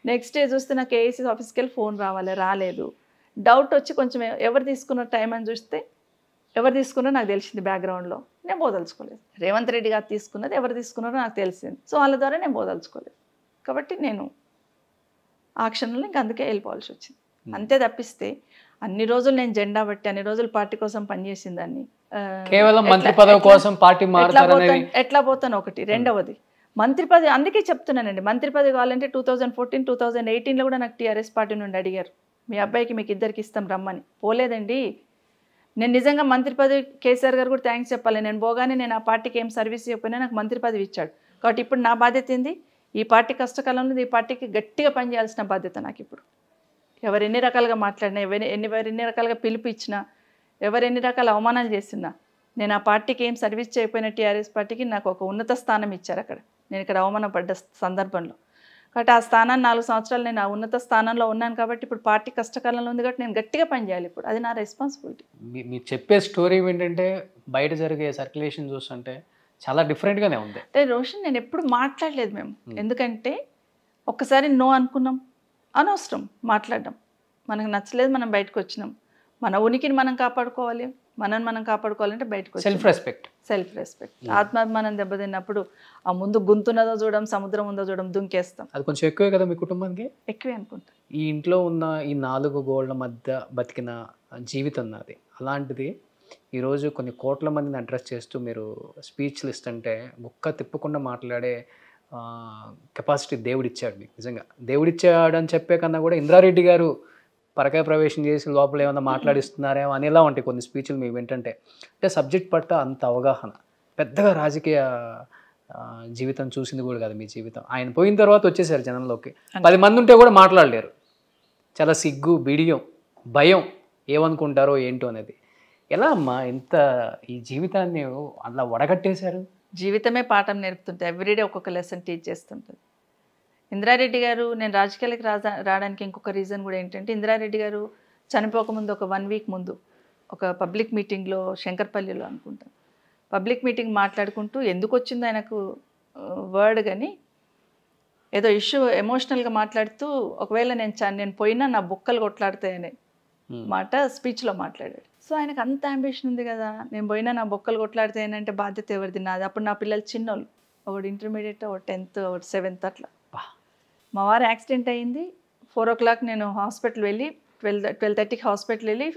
నెక్స్ట్ డే చూస్తే నాకు ఏఐసీ ఆఫీస్కి వెళ్ళి ఫోన్ రాలేదు. డౌట్ వచ్చి కొంచెం ఎవరు తీసుకున్న టైం అని చూస్తే ఎవరు తీసుకున్నారో నాకు తెలిసింది బ్యాక్గ్రౌండ్లో. నేను బోదలుచుకోలేదు. రేవంత్ రెడ్డి గారు తీసుకున్నది ఎవరు తీసుకున్నారో నాకు తెలిసింది. సో వాళ్ళ ద్వారా నేను బోదలుచుకోలేదు. కాబట్టి నేను ఆ క్షణంలో ఇంక అందుకే వెళ్ళిపోవాల్సి వచ్చింది. అంతే తప్పిస్తే అన్ని రోజులు నేను జెండా బట్టి అన్ని రోజులు పార్టీ కోసం పనిచేసిన దాన్ని కేవలం మంత్రి పదవి కోసం పార్టీ ఎట్లా పోతాను ఒకటి. రెండవది మంత్రి పదవి, అందుకే చెప్తున్నానండి, మంత్రి పదవి కావాలంటే 2014, 2018లో కూడా నాకు టీఆర్ఎస్ పార్టీ నుండి అడిగారు, మీ అబ్బాయికి మీకు ఇద్దరికి ఇస్తాం రమ్మని. పోలేదండి. నేను నిజంగా మంత్రి పదవి కేసీఆర్ గారు కూడా థ్యాంక్స్ చెప్పాలి. నేను పోగానే నేను ఆ పార్టీకి ఏం సర్వీస్ చెప్పినా నాకు మంత్రి పదవి ఇచ్చాడు. కాబట్టి ఇప్పుడు నా బాధ్యత ఏంది, ఈ పార్టీ కష్టకాలంలో ఈ పార్టీకి గట్టిగా పనిచేయాల్సిన బాధ్యత నాకు ఇప్పుడు. ఎవరు ఎన్ని రకాలుగా మాట్లాడినా, ఎన్ని రకాలుగా పిలుపు ఇచ్చినా, ఎవరు ఎన్ని రకాల అవమానాలు చేసినా, నేను ఆ పార్టీకి ఏం సర్వీస్ చేయకపోయిన టీఆర్ఎస్ పార్టీకి నాకు ఒక ఉన్నత స్థానం ఇచ్చారు అక్కడ. నేను ఇక్కడ అవమానపడ్డ సందర్భంలో. కాబట్టి ఆ స్థానాన్ని 4 సంవత్సరాలు నేను ఆ ఉన్నత స్థానంలో ఉన్నాను. కాబట్టి ఇప్పుడు పార్టీ కష్టకాలంలో ఉంది కాబట్టి నేను గట్టిగా పనిచేయాలి. ఇప్పుడు అది నా రెస్పాన్సిబిలిటీ. మీరు చెప్పే స్టోరీ ఏంటంటే బయట జరిగే సర్క్యులేషన్ చూస్తుంటే చాలా డిఫరెంట్గానే ఉంది. అంటే రోషన్ నేను ఎప్పుడు మాట్లాడలేదు మేము. ఎందుకంటే ఒక్కసారి నో అనుకున్నాం, అనవసరం మాట్లాడడం. మనకు నచ్చలేదు, మనం బయటకు వచ్చినాం. మన ఉనికిని మనం కాపాడుకోవాలి, మనం కాపాడుకోవాలంటే బయటకు వచ్చి సెల్ఫ్ రెస్పెక్ట్ ఆత్మాభిమానం దెబ్బతిన్నప్పుడు ఆ ముందు గుంతున్నదో చూడడం, సముద్రం ఉందో చూడడం, దుంకేస్తాం. అది కొంచెం ఎక్కువే కదా మీ కుటుంబానికి? ఎక్కువే అనుకుంటా. ఈ ఇంట్లో ఉన్న ఈ 4 గోడల మధ్య బతికిన జీవితం నాది. అలాంటిది ఈరోజు కొన్ని కోట్ల మందిని అడ్రస్ చేస్తూ మీరు స్పీచ్లు ఇస్తుంటే గుక్క తిప్పకుండా మాట్లాడే కెపాసిటీ దేవుడిచ్చాడు మీకు. నిజంగా దేవుడిచ్చాడు అని చెప్పే కన్నా కూడా ఇంద్రారెడ్డి గారు పరకాయ ప్రవేశం చేసి లోపల ఏమన్నా మాట్లాడిస్తున్నారేమో అనేలా ఉంటాయి కొన్ని స్పీచ్లు మీకు వింటుంటే. అంటే సబ్జెక్ట్ పట్ల అంత అవగాహన. పెద్దగా రాజకీయ జీవితం చూసింది కూడా కదా మీ జీవితం. ఆయన పోయిన తర్వాత వచ్చేసారు జనంలోకి. 10 మంది ఉంటే కూడా మాట్లాడలేరు. చాలా సిగ్గు, బిడియం, భయం, ఏమనుకుంటారో ఏంటో అనేది. ఎలా అమ్మా ఇంత ఈ జీవితాన్ని అలా వడగట్టేశారు? జీవితమే పాఠం నేర్పుతుంటే ఎవ్రీడే ఒక్కొక్క లెసన్ టీచ్ చేస్తుంటుంది. ఇంద్రారెడ్డి గారు, నేను రాజకీయాలకు రావడానికి ఇంకొక రీజన్ కూడా ఏంటంటే, ఇంద్రారెడ్డి గారు చనిపోకముందు ఒక 1 week ముందు ఒక పబ్లిక్ మీటింగ్లో శంకర్పల్లిలో అనుకుంటాను, పబ్లిక్ మీటింగ్ మాట్లాడుకుంటూ ఎందుకు వచ్చిందో ఆయనకు వర్డ్ కానీ ఏదో ఇష్యూ ఎమోషనల్గా మాట్లాడుతూ ఒకవేళ నేను పోయినా నా బుక్కలు కొట్లాడతాయనే మాట స్పీచ్లో మాట్లాడాడు. సో ఆయనకు అంత అంబిషన్ ఉంది కదా, నేను పోయినా నా బొక్కలు కొట్లాడతాయనంటే బాధ్యత ఎవరిది? నాది. అప్పుడు నా పిల్లలు చిన్నోళ్ళు, ఒకటి ఇంటర్మీడియట్, ఒకటి 10th, ఒకటి 7th అట్లా. మా వారు యాక్సిడెంట్ అయ్యింది. 4 o'clock నేను హాస్పిటల్ వెళ్ళి 12:30కి హాస్పిటల్ వెళ్ళి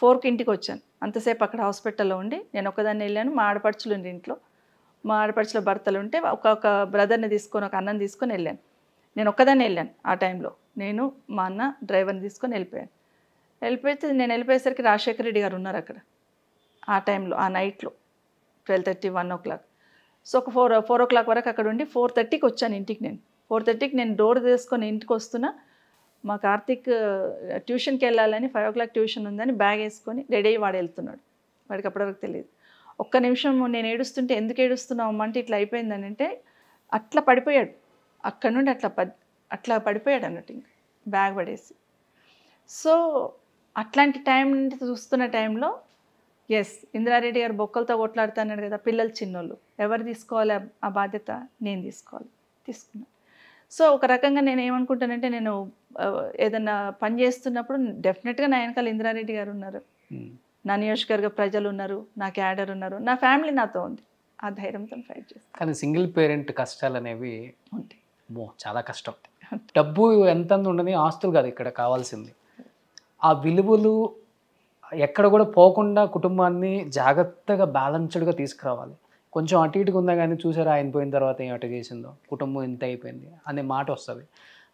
4కి ఇంటికి వచ్చాను. అంతసేపు అక్కడ హాస్పిటల్లో ఉండి నేను ఒకదాన్ని వెళ్ళాను. మా ఆడపడుచులు ఉండి ఇంట్లో, మా ఆడపడుచుల భర్తలు ఉంటే ఒక బ్రదర్ని తీసుకొని, ఒక అన్నని తీసుకొని వెళ్ళాను. నేను ఒక్కదాన్ని వెళ్ళాను ఆ టైంలో. నేను మా అన్న డ్రైవర్ని తీసుకొని వెళ్ళిపోయాను. నేను వెళ్ళిపోయేసరికి రాజశేఖర రెడ్డి గారు ఉన్నారు అక్కడ ఆ టైంలో, ఆ నైట్లో 12:30, 1 o'clock. సో ఒక 4 o'clock వరకు అక్కడ ఉండి 4:30కి వచ్చాను ఇంటికి. నేను 4:30కి నేను డోర్ తీసుకొని ఇంటికి వస్తున్నా. మా కార్తీక్ ట్యూషన్కి వెళ్ళాలని 5 o'clock ట్యూషన్ ఉందని బ్యాగ్ వేసుకొని రెడీ అయ్యి వాడు వెళ్తున్నాడు. వాడికి అప్పటివరకు తెలియదు. ఒక్క నిమిషం నేను ఏడుస్తుంటే ఎందుకు ఏడుస్తున్నావు అంటే ఇట్లా అయిపోయిందని అంటే అట్లా పడిపోయాడు. అక్కడ నుండి అట్లా పడిపోయాడు అన్నట్టు, ఇంకా బ్యాగ్ పడేసి. సో అట్లాంటి టైం నుండి చూస్తున్న టైంలో ఎస్, ఇంద్రారెడ్డి గారు బొక్కలతో కొట్లాడుతున్నాడు కదా, పిల్లలు చిన్నోళ్ళు, ఎవరు తీసుకోవాలి ఆ బాధ్యత? నేను తీసుకున్నాను. సో ఒక రకంగా నేను ఏమనుకుంటానంటే నేను ఏదన్నా పని చేస్తున్నప్పుడు డెఫినెట్గా నా వెనకాల ఇంద్రారెడ్డి గారు ఉన్నారు, నా నియోజకవర్గ ప్రజలు ఉన్నారు, నా క్యాడర్ ఉన్నారు, నా ఫ్యామిలీ నాతో ఉంది. ఆ ధైర్యంతో ఫైట్ చేస్తాను. కానీ సింగిల్ పేరెంట్ కష్టాలు అనేవి ఉంటాయి. చాలా కష్టం. డబ్బు ఎంత ఉండని, ఆస్తులు కాదు ఇక్కడ కావాల్సింది. ఆ విలువలు ఎక్కడ కూడా పోకుండా కుటుంబాన్ని జాగ్రత్తగా బ్యాలెన్స్డ్గా తీసుకురావాలి. కొంచెం అటు ఇటుగా ఉందా కానీ చూసారా ఆయన పోయిన తర్వాత ఏం అటు చేసిందో, కుటుంబం ఇంత అయిపోయింది అనే మాట వస్తుంది.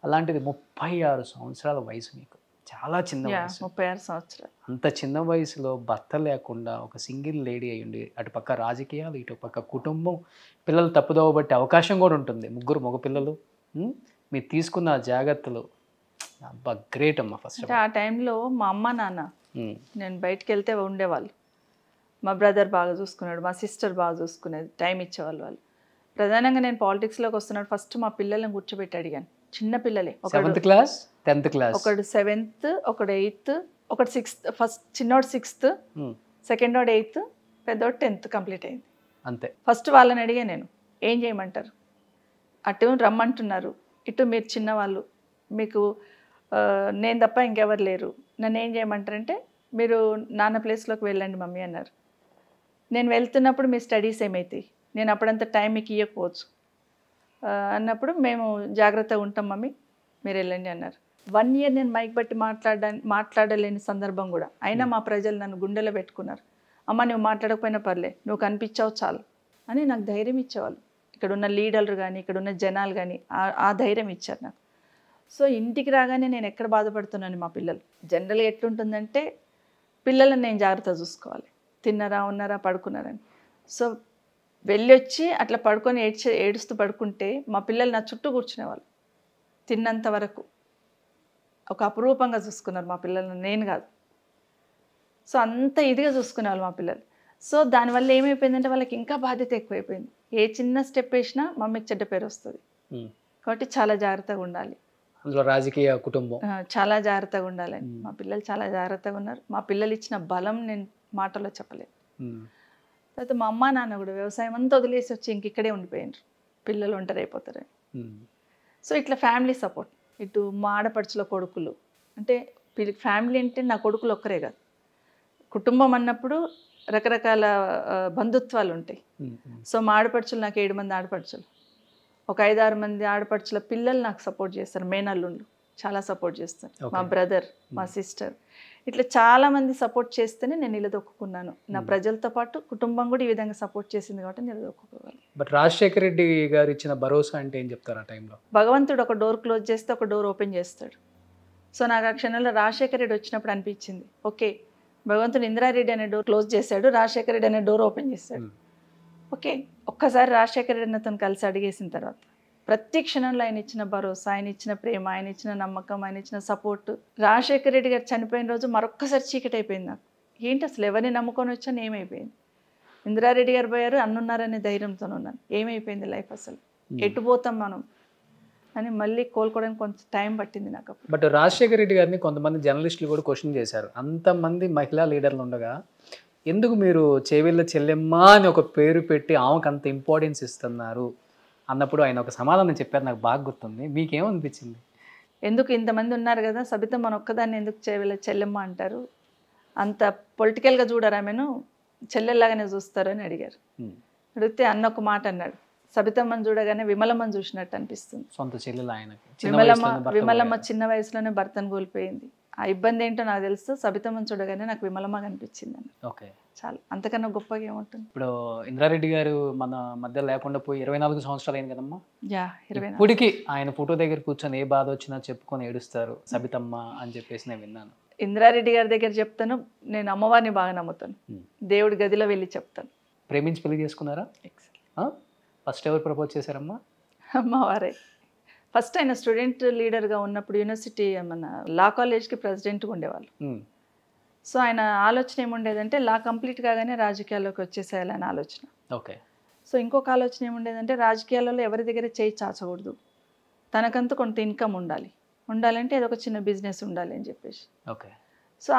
అలాంటిది 36 సంవత్సరాల వయసు మీకు, చాలా చిన్న వయసు. 36 సంవత్సరాలు. అంత చిన్న వయసులో భర్త లేకుండా ఒక సింగిల్ లేడీ అయ్యండి, అటు పక్క రాజకీయాలు, ఇటు పక్క కుటుంబం, పిల్లలు తప్పుదోవ బట్టే అవకాశం కూడా ఉంటుంది, 3 మగపిల్లలు. మీరు తీసుకున్న జాగ్రత్తలు అబ్బా గ్రేట్ అమ్మా. ఫస్ట్ ఆ టైంలో మా అమ్మ నాన్న నేను బయటికి వెళ్తే ఉండేవాళ్ళు, మా బ్రదర్ బాగా చూసుకున్నాడు, మా సిస్టర్ బాగా చూసుకునేది, టైం ఇచ్చేవాళ్ళు వాళ్ళు. ప్రధానంగా నేను పాలిటిక్స్లోకి వస్తున్నాడు ఫస్ట్ మా పిల్లల్ని కూర్చోబెట్టి అడిగాను. చిన్న పిల్లలే, 7th క్లాస్ 10th క్లాస్, ఒకడు 7th, ఒకడు 8th, ఒకడు 6th. ఫస్ట్ చిన్నోడు 6th, సెకండోడు 8th, పెద్దోడు 10th కంప్లీట్ అయింది అంతే. ఫస్ట్ వాళ్ళని అడిగా నేను, ఏం చేయమంటారు, అటు రమ్మంటున్నారు, ఇటు మీరు చిన్నవాళ్ళు, మీకు నేను తప్ప ఇంకెవరు లేరు, నన్ను ఏం చేయమంటారంటే మీరు నాన్న ప్లేస్లోకి వెళ్ళండి మమ్మీ అన్నారు. నేను వెళ్తున్నప్పుడు మీ స్టడీస్ ఏమవుతాయి, నేను అప్పుడంత టైం మీకు ఇవ్వకపోవచ్చు అన్నప్పుడు మేము జాగ్రత్తగా ఉంటాం మమ్మీ మీరు వెళ్ళండి అన్నారు. 1 year నేను మైక్ బట్టి మాట్లాడలేని సందర్భం కూడా, అయినా మా ప్రజలు నన్ను గుండెలో పెట్టుకున్నారు. అమ్మ నువ్వు మాట్లాడకపోయినా పర్లే, నువ్వు కనిపించావు చాలు అని నాకు ధైర్యం ఇచ్చేవాళ్ళు. ఇక్కడ ఉన్న లీడర్లు కానీ ఇక్కడ ఉన్న జనాలు కానీ ఆ ధైర్యం ఇచ్చారు నాకు. సో ఇంటికి రాగానే నేను ఎక్కడ బాధపడుతున్నాను, మా పిల్లలు జనరల్గా ఎట్లుంటుందంటే పిల్లలను నేను జాగ్రత్త చూసుకోవాలి, తిన్నారా ఉన్నారా పడుకున్నారని. సో వెళ్ళొచ్చి అట్లా పడుకొని ఏడుస్తూ పడుకుంటే మా పిల్లలు నా చుట్టూ కూర్చునేవాళ్ళు తిన్నంత వరకు. ఒక అపురూపంగా చూసుకున్నారు మా పిల్లలను, నేను కాదు. సో అంత ఇదిగా చూసుకునేవాళ్ళు మా పిల్లలు. సో దానివల్ల ఏమైపోయిందంటే వాళ్ళకి ఇంకా బాధ్యత ఎక్కువైపోయింది. ఏ చిన్న స్టెప్ వేసినా మమ్మీకి చెడ్డ పేరు వస్తుంది. కాబట్టి చాలా జాగ్రత్తగా ఉండాలి. అందులో రాజకీయ కుటుంబం చాలా జాగ్రత్తగా ఉండాలని మా పిల్లలు చాలా జాగ్రత్తగా ఉన్నారు. మా పిల్లలు ఇచ్చిన బలం నేను మాటలో చెప్పలేదు. తర్వాత మా అమ్మ నాన్న కూడా వ్యవసాయం అంతా వదిలేసి వచ్చి ఇంక ఇక్కడే ఉండిపోయినారు, పిల్లలు ఒంటరి అయిపోతారని. సో ఇట్లా ఫ్యామిలీ సపోర్ట్, ఇటు మా ఆడపడుచుల కొడుకులు, అంటే ఫ్యామిలీ అంటే నా కొడుకులు ఒక్కరే కాదు, కుటుంబం అన్నప్పుడు రకరకాల బంధుత్వాలు ఉంటాయి. సో మా ఆడపడుచులు నాకు 7 మంది ఆడపడుచులు, ఒక 5-6 మంది ఆడపడుచుల పిల్లలు నాకు సపోర్ట్ చేస్తారు, మేనల్లుళ్ళు చాలా సపోర్ట్ చేస్తారు, మా బ్రదర్, మా సిస్టర్, ఇట్లా చాలామంది సపోర్ట్ చేస్తేనే నేను నిలదొక్కున్నాను. నా ప్రజలతో పాటు కుటుంబం కూడా ఈ విధంగా సపోర్ట్ చేసింది కాబట్టి నిలదొక్కుకోవాలి. బట్ రాజశేఖర రెడ్డి గారు ఇచ్చిన భరోసా అంటే ఏం చెప్తారు ఆ టైంలో? భగవంతుడు ఒక డోర్ క్లోజ్ చేస్తే ఒక డోర్ ఓపెన్ చేస్తాడు. సో నాకు ఆ క్షణంలో రాజశేఖర రెడ్డి వచ్చినప్పుడు అనిపించింది, ఓకే భగవంతుడు ఇందిరారెడ్డి అనే డోర్ క్లోజ్ చేశాడు, రాజశేఖర రెడ్డి అనే డోర్ ఓపెన్ చేశాడు. ఓకే ఒక్కసారి రాజశేఖర రెడ్డి అతను కలిసి అడిగేసిన తర్వాత ప్రతి క్షణంలో ఆయన ఇచ్చిన భరోసా, ఆయన ఇచ్చిన ప్రేమ, ఆయన ఇచ్చిన నమ్మకం, ఆయన ఇచ్చిన సపోర్టు. రాజశేఖర రెడ్డి గారు చనిపోయిన రోజు మరొక్కసారి చీకటి అయిపోయింది నాకు. ఏంటి అసలు ఎవరిని నమ్ముకొని వచ్చాను, ఏమైపోయింది, ఇందిరారెడ్డి గారు పోయారు, అన్నున్నారనే ధైర్యంతో ఉన్నాను, ఏమైపోయింది లైఫ్ అసలు, ఎటు పోతాం మనం అని మళ్ళీ కోలుకోవడానికి కొంచెం టైం పట్టింది నాకు. బట్ రాజశేఖర రెడ్డి గారిని కొంతమంది జర్నలిస్టులు కూడా క్వశ్చన్ చేశారు, అంతమంది మహిళా లీడర్లు ఉండగా ఎందుకు మీరు చేవెళ్ళ చెల్లెమ్మ అని ఒక పేరు పెట్టి ఆమెకు అంత ఇంపార్టెన్స్ ఇస్తున్నారు అన్నప్పుడు ఆయన ఒక సమాధానం చెప్పారు, నాకు బాగా గుర్తుంది. మీకేమనిపించింది? ఎందుకు ఇంతమంది ఉన్నారు కదా సబిత మన ఒక్కదాన్ని ఎందుకు చేవెళ్ళ చెల్లెమ్మ అంటారు, అంత పొలిటికల్గా చూడరు, ఆమెను చెల్లెల్లాగానే చూస్తారు అని అడిగారు. అడిగితే అన్న ఒక మాట అన్నాడు, సబితమ్మని చూడగానే విమలమ్మని చూసినట్టు అనిపిస్తుంది. సొంత చెల్లెలు ఆయనకి. విమలమ్మ చిన్న వయసులోనే భర్తను కోల్పోయింది, ఆ ఇబ్బంది ఏంటో నాకు తెలుసు, సబితమ్మని చూడగానే నాకు విమలమ్మ కనిపించింది అని. ఓకే చాలు, అంతకన్నా గొప్పగా ఏముంటుంది. ఇప్పుడు ఇంద్రారెడ్డి గారు మన మధ్య లేకుండా పోయి 24 సంవత్సరాలు అయింది కదమ్మా. 24. ఇప్పటికీ ఆయన ఫోటో దగ్గర కూర్చొని ఏ బాధ వచ్చినా చెప్పుకొని ఏడుస్తారు సబితమ్మ అని చెప్పేసి నేను విన్నాను. ఇంద్రారెడ్డి గారి దగ్గర చెప్తాను, నేను అమ్మవారిని బాగా నమ్ముతాను, దేవుడి గదిలో వెళ్ళి చెప్తాను. ప్రేమించి పెళ్లి చేసుకున్నారా? ఫస్ట్ ఎవరు ప్రపోజ్ చేశారమ్మా? అమ్మవారే. ఫస్ట్ ఆయన స్టూడెంట్ లీడర్గా ఉన్నప్పుడు యూనివర్సిటీ మన లా కాలేజ్కి ప్రెసిడెంట్గా ఉండేవాళ్ళు. సో ఆయన ఆలోచన ఏముండేదంటే లా కంప్లీట్ కాగానే రాజకీయాల్లోకి వచ్చేసేయాలని ఆలోచన. ఓకే. సో ఇంకొక ఆలోచన ఏముండేదంటే రాజకీయాలలో ఎవరి దగ్గర చేయి చాచకూడదు, తనకంతూ కొంత ఇన్కమ్ ఉండాలంటే ఏదో ఒక చిన్న బిజినెస్ ఉండాలి అని చెప్పేసి. ఓకే. సో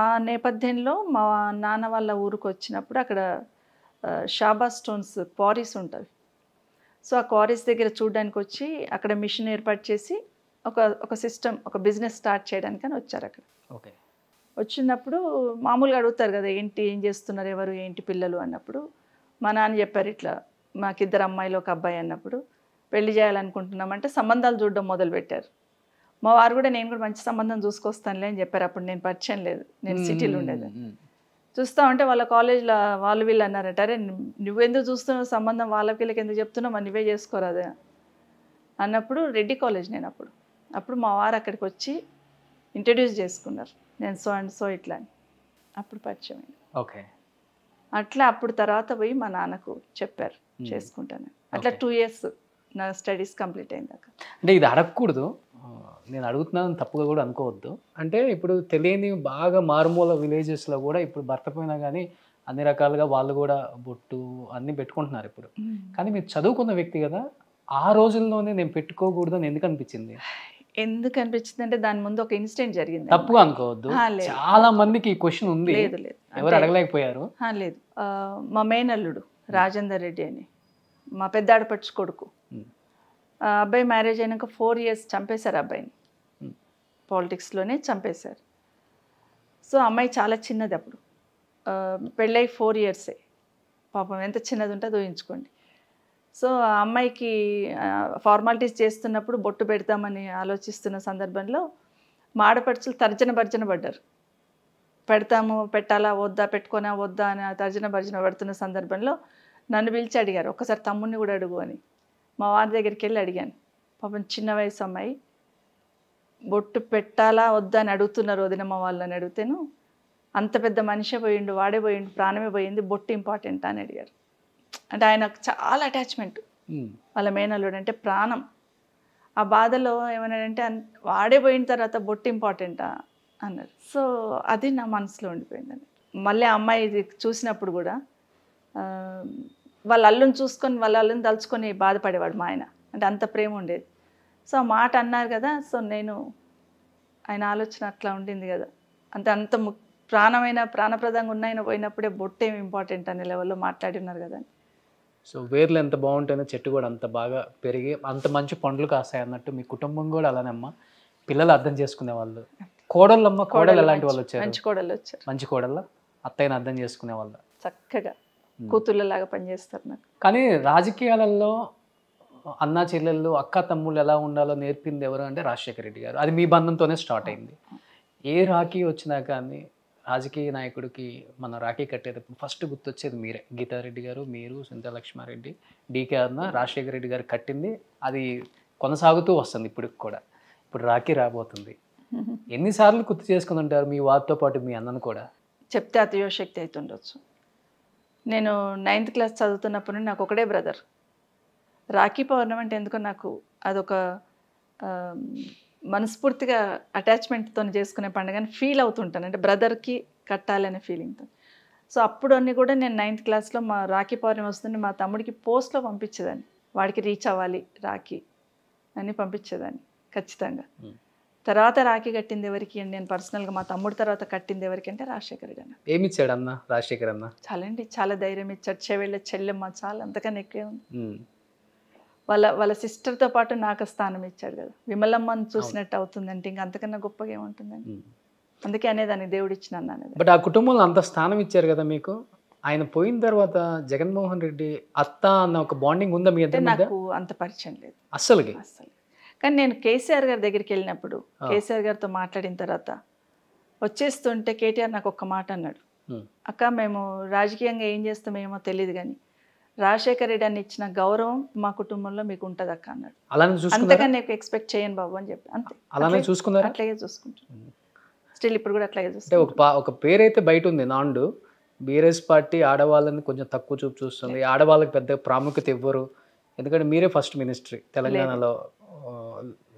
ఆ నేపథ్యంలో మా నాన్న వాళ్ళ ఊరికి వచ్చినప్పుడు అక్కడ షాబా స్టోన్స్ క్వారీస్ ఉంటుంది. సో ఆ క్వారీస్ దగ్గర చూడడానికి వచ్చి అక్కడ మిషన్ ఏర్పాటు చేసి ఒక సిస్టమ్, ఒక బిజినెస్ స్టార్ట్ చేయడానికి అని వచ్చారు అక్కడ. ఓకే. వచ్చినప్పుడు మామూలుగా అడుగుతారు కదా, ఏం చేస్తున్నారు, ఎవరు, ఏంటి పిల్లలు అన్నప్పుడు మా నాన్న చెప్పారు, ఇట్లా మాకిద్దరు అమ్మాయిలు ఒక అబ్బాయి అన్నప్పుడు పెళ్లి చేయాలనుకుంటున్నామంటే సంబంధాలు చూడడం మొదలుపెట్టారు. మా వారు కూడా నేను కూడా మంచి సంబంధం చూసుకొస్తానులే అని చెప్పారు. అప్పుడు నేను పరిచయం లేదు, నేను సిటీలో ఉండేది. చూస్తా ఉంటే వాళ్ళ కాలేజ్లో వాళ్ళు వీళ్ళు అన్నారట, అరే నువ్వెందుకు చూస్తున్నావు సంబంధం, వాళ్ళకి వీళ్ళకి ఎందుకు చెప్తున్నావు, మరి నువ్వే చేసుకోరాదే అన్నప్పుడు రెడ్డి కాలేజ్ నేను అప్పుడు మా వారు అక్కడికి వచ్చి ఇంట్రడ్యూస్ చేసుకున్నారు, నేను సో అండ్ సో ఇట్లా అని. అప్పుడు పరిచయం అయింది. ఓకే. అట్లా అప్పుడు తర్వాత పోయి మా నాన్నకు చెప్పారు చేసుకుంటాను. అట్లా 2 years నా స్టడీస్ కంప్లీట్ అయిందాక. అంటే ఇది అడగకూడదు, నేను అడుగుతున్నాను తప్పుగా కూడా అనుకోవద్దు. అంటే ఇప్పుడు తెలియని బాగా మారుమూల విలేజెస్లో కూడా ఇప్పుడు భర్త పోయినా కానీ అన్ని రకాలుగా వాళ్ళు కూడా బొట్టు అన్నీ పెట్టుకుంటున్నారు ఇప్పుడు. కానీ మీరు చదువుకున్న వ్యక్తి కదా, ఆ రోజుల్లోనే నేను పెట్టుకోకూడదని ఎందుకు అనిపించింది? ఎందుకు అనిపించింది అంటే దాని ముందు ఒక ఇన్సిడెంట్ జరిగింది. తప్పుగా అనుకోవద్దు, చాలా మందికి ఈ క్వశ్చన్ ఉంది, లేదు ఎవరు అడగలేకపోయారు. లేదు, మా మేనల్లుడు రాజేందర్ రెడ్డి అని మా పెద్ద ఆడపడుచు కొడుకు, అబ్బాయి మ్యారేజ్ అయినాక 4 years చంపేశారు అబ్బాయిని, పాలిటిక్స్లోనే చంపేశారు. సో అమ్మాయి చాలా చిన్నది అప్పుడు, పెళ్ళై 4 years పాపం, ఎంత చిన్నది ఉంటుందో ఊహించుకోండి. సో ఆ అమ్మాయికి ఫార్మాలిటీస్ చేస్తున్నప్పుడు బొట్టు పెడతామని ఆలోచిస్తున్న సందర్భంలో మా ఆడపడుచులు తర్జన పడ్డారు, పెడతాము, పెట్టాలా వద్దా, పెట్టుకోనా వద్దా అని తర్జన పడుతున్న సందర్భంలో నన్ను పిలిచి అడిగారు, ఒక్కసారి తమ్ముడిని కూడా అడుగు అని. మా వారి దగ్గరికి వెళ్ళి అడిగాను, పాపం చిన్న వయసు అమ్మాయి, బొట్టు పెట్టాలా వద్దా అని అడుగుతున్నారు వదినమ్మ వాళ్ళని. అడిగితేను అంత పెద్ద మనిషే పోయిండు, వాడే పోయిండు, ప్రాణమే పోయింది, బొట్టు ఇంపార్టెంట్ అని అడిగారు. అంటే ఆయనకు చాలా అటాచ్మెంట్, వాళ్ళ మేనల్లుడు అంటే ప్రాణం. ఆ బాధలో ఏమన్నాడంటే వాడే పోయిన తర్వాత బొట్టు ఇంపార్టెంటా అన్నారు. సో అది నా మనసులో ఉండిపోయిందండి. మళ్ళీ ఆ అమ్మాయి చూసినప్పుడు కూడా వాళ్ళ అల్లుని చూసుకొని, వాళ్ళ అల్లుని తలుచుకొని బాధపడేవాడు మా ఆయన, అంటే అంత ప్రేమ ఉండేది. సో ఆ మాట అన్నారు కదా, సో నేను ఆయన ఆలోచన అట్లా ఉండింది కదా, అంత ప్రాణప్రదంగా ఉన్నాయన పోయినప్పుడే బొట్టు ఏమి ఇంపార్టెంట్ అనే లెవెల్లో మాట్లాడి ఉన్నారు కదా. సో వేర్లు ఎంత బాగుంటేనే చెట్టు కూడా అంత బాగా పెరిగి అంత మంచి పండ్లు కాస్తాయి అన్నట్టు మీ కుటుంబం కూడా అలానే అమ్మ. పిల్లలు అర్థం చేసుకునే వాళ్ళు, కోడళ్ళమ్మ, కోడలు ఎలాంటి వాళ్ళు వచ్చారు? మంచి కోడళ్ళు వచ్చారు. మంచి కోడళ్ళ అత్తయ్యని అర్థం చేసుకునే వాళ్ళు, చక్కగా కూతుళ్ళలాగా పనిచేస్తారు నాకు. కానీ రాజకీయాలలో అన్నా చెల్లెళ్ళు, అక్క తమ్ముళ్ళు ఎలా ఉండాలో నేర్పింది ఎవరు అంటే రాజశేఖర రెడ్డి గారు. అది మీ బంధంతోనే స్టార్ట్ అయింది. ఏ రాఖీ వచ్చినా కానీ రాజకీయ నాయకుడికి మన రాఖీ కట్టేటప్పుడు ఫస్ట్ గుర్తొచ్చేది మీరే. గీతారెడ్డి గారు, మీరు, సింతా లక్ష్మారెడ్డి, డీకే అన్న, రాజశేఖర రెడ్డి గారు కట్టింది అది కొనసాగుతూ వస్తుంది ఇప్పటికి కూడా. ఇప్పుడు రాఖీ రాబోతుంది, ఎన్నిసార్లు గుర్తు చేసుకుని ఉంటారు మీ వారితో పాటు మీ అన్నను కూడా? చెప్తే అతియోశక్తి అవుతుండొచ్చు. నేను 9th class చదువుతున్నప్పుడు నాకు ఒకడే బ్రదర్. రాఖీ పౌర్ణమి అంటే ఎందుకో నాకు అదొక మనస్ఫూర్తిగా అటాచ్మెంట్తో చేసుకునే పండుగని ఫీల్ అవుతుంటాను, అంటే బ్రదర్కి కట్టాలనే ఫీలింగ్తో. సో అప్పుడు అన్నీ కూడా నేను 9th classలో మా రాఖీ పౌర్ణమి వస్తుంటే మా తమ్ముడికి పోస్ట్లో పంపించేదాన్ని, వాడికి రీచ్ అవ్వాలి రాఖీ అని పంపించేదాన్ని ఖచ్చితంగా. తర్వాత రాఖీ కట్టింది ఎవరికి అని నేను పర్సనల్గా మా తమ్ముడి తర్వాత కట్టింది ఎవరికి అంటే రాజశేఖర రెడ్డి అన్న. ఏమి ఇచ్చాడు అన్న రాజశేఖర్ అన్న? చాలా ధైర్యం ఇచ్చాడు, చెవెళ్ళ చెల్లెమ్మ, చాలా అంతకన్నా ఎక్కువే ఉంది. వాళ్ళ సిస్టర్తో పాటు నాకు స్థానం ఇచ్చాడు కదా, విమలమ్మని చూసినట్టు అవుతుందంటే ఇంకా అంతకన్నా గొప్పగా ఏముంటుందండి. అందుకే అనేదాన్ని దేవుడు ఇచ్చిన అనేది. బట్ ఆ కుటుంబంలో అంత స్థానం ఇచ్చారు కదా మీకు. ఆయన పోయిన తర్వాత జగన్మోహన్ రెడ్డి అత్త అన్న ఒక బాండింగ్ ఉందా మీ ఇద్దరి మధ్య? నాకు అంత పరిచయం లేదు అస్సలు. కానీ నేను కేసీఆర్ గారి దగ్గరికి వెళ్ళినప్పుడు, కేసీఆర్ గారితో మాట్లాడిన తర్వాత వచ్చేస్తుంటే కేటీఆర్ నాకు ఒక్క మాట అన్నాడు, అక్క మేము రాజకీయంగా ఏం చేస్తామేమో తెలియదు కానీ రాజశేఖర రెడ్డి అని ఇచ్చిన గౌరవం మా కుటుంబంలో మీకు ఉంటుంది అక్క అన్నాడు. అంతకన్నా నేను ఎక్స్పెక్ట్ చేయను బాబు అని చెప్పి. అంతే, అలానే చూసుకున్నారు. అట్లాగే చూసుకుంటాను స్టిల్, ఇప్పుడు కూడా అట్లాగే చూసుకుంటాను. ఒక పేరైతే బయట ఉంది, నాండు బీఆర్ఎస్ పార్టీ ఆడవాళ్ళని కొంచెం తక్కువ చూపు చూస్తుంది, ఆడవాళ్ళకి పెద్ద ప్రాముఖ్యత ఇవ్వరు. ఎందుకంటే మీరే ఫస్ట్ మినిస్ట్రీ తెలంగాణలో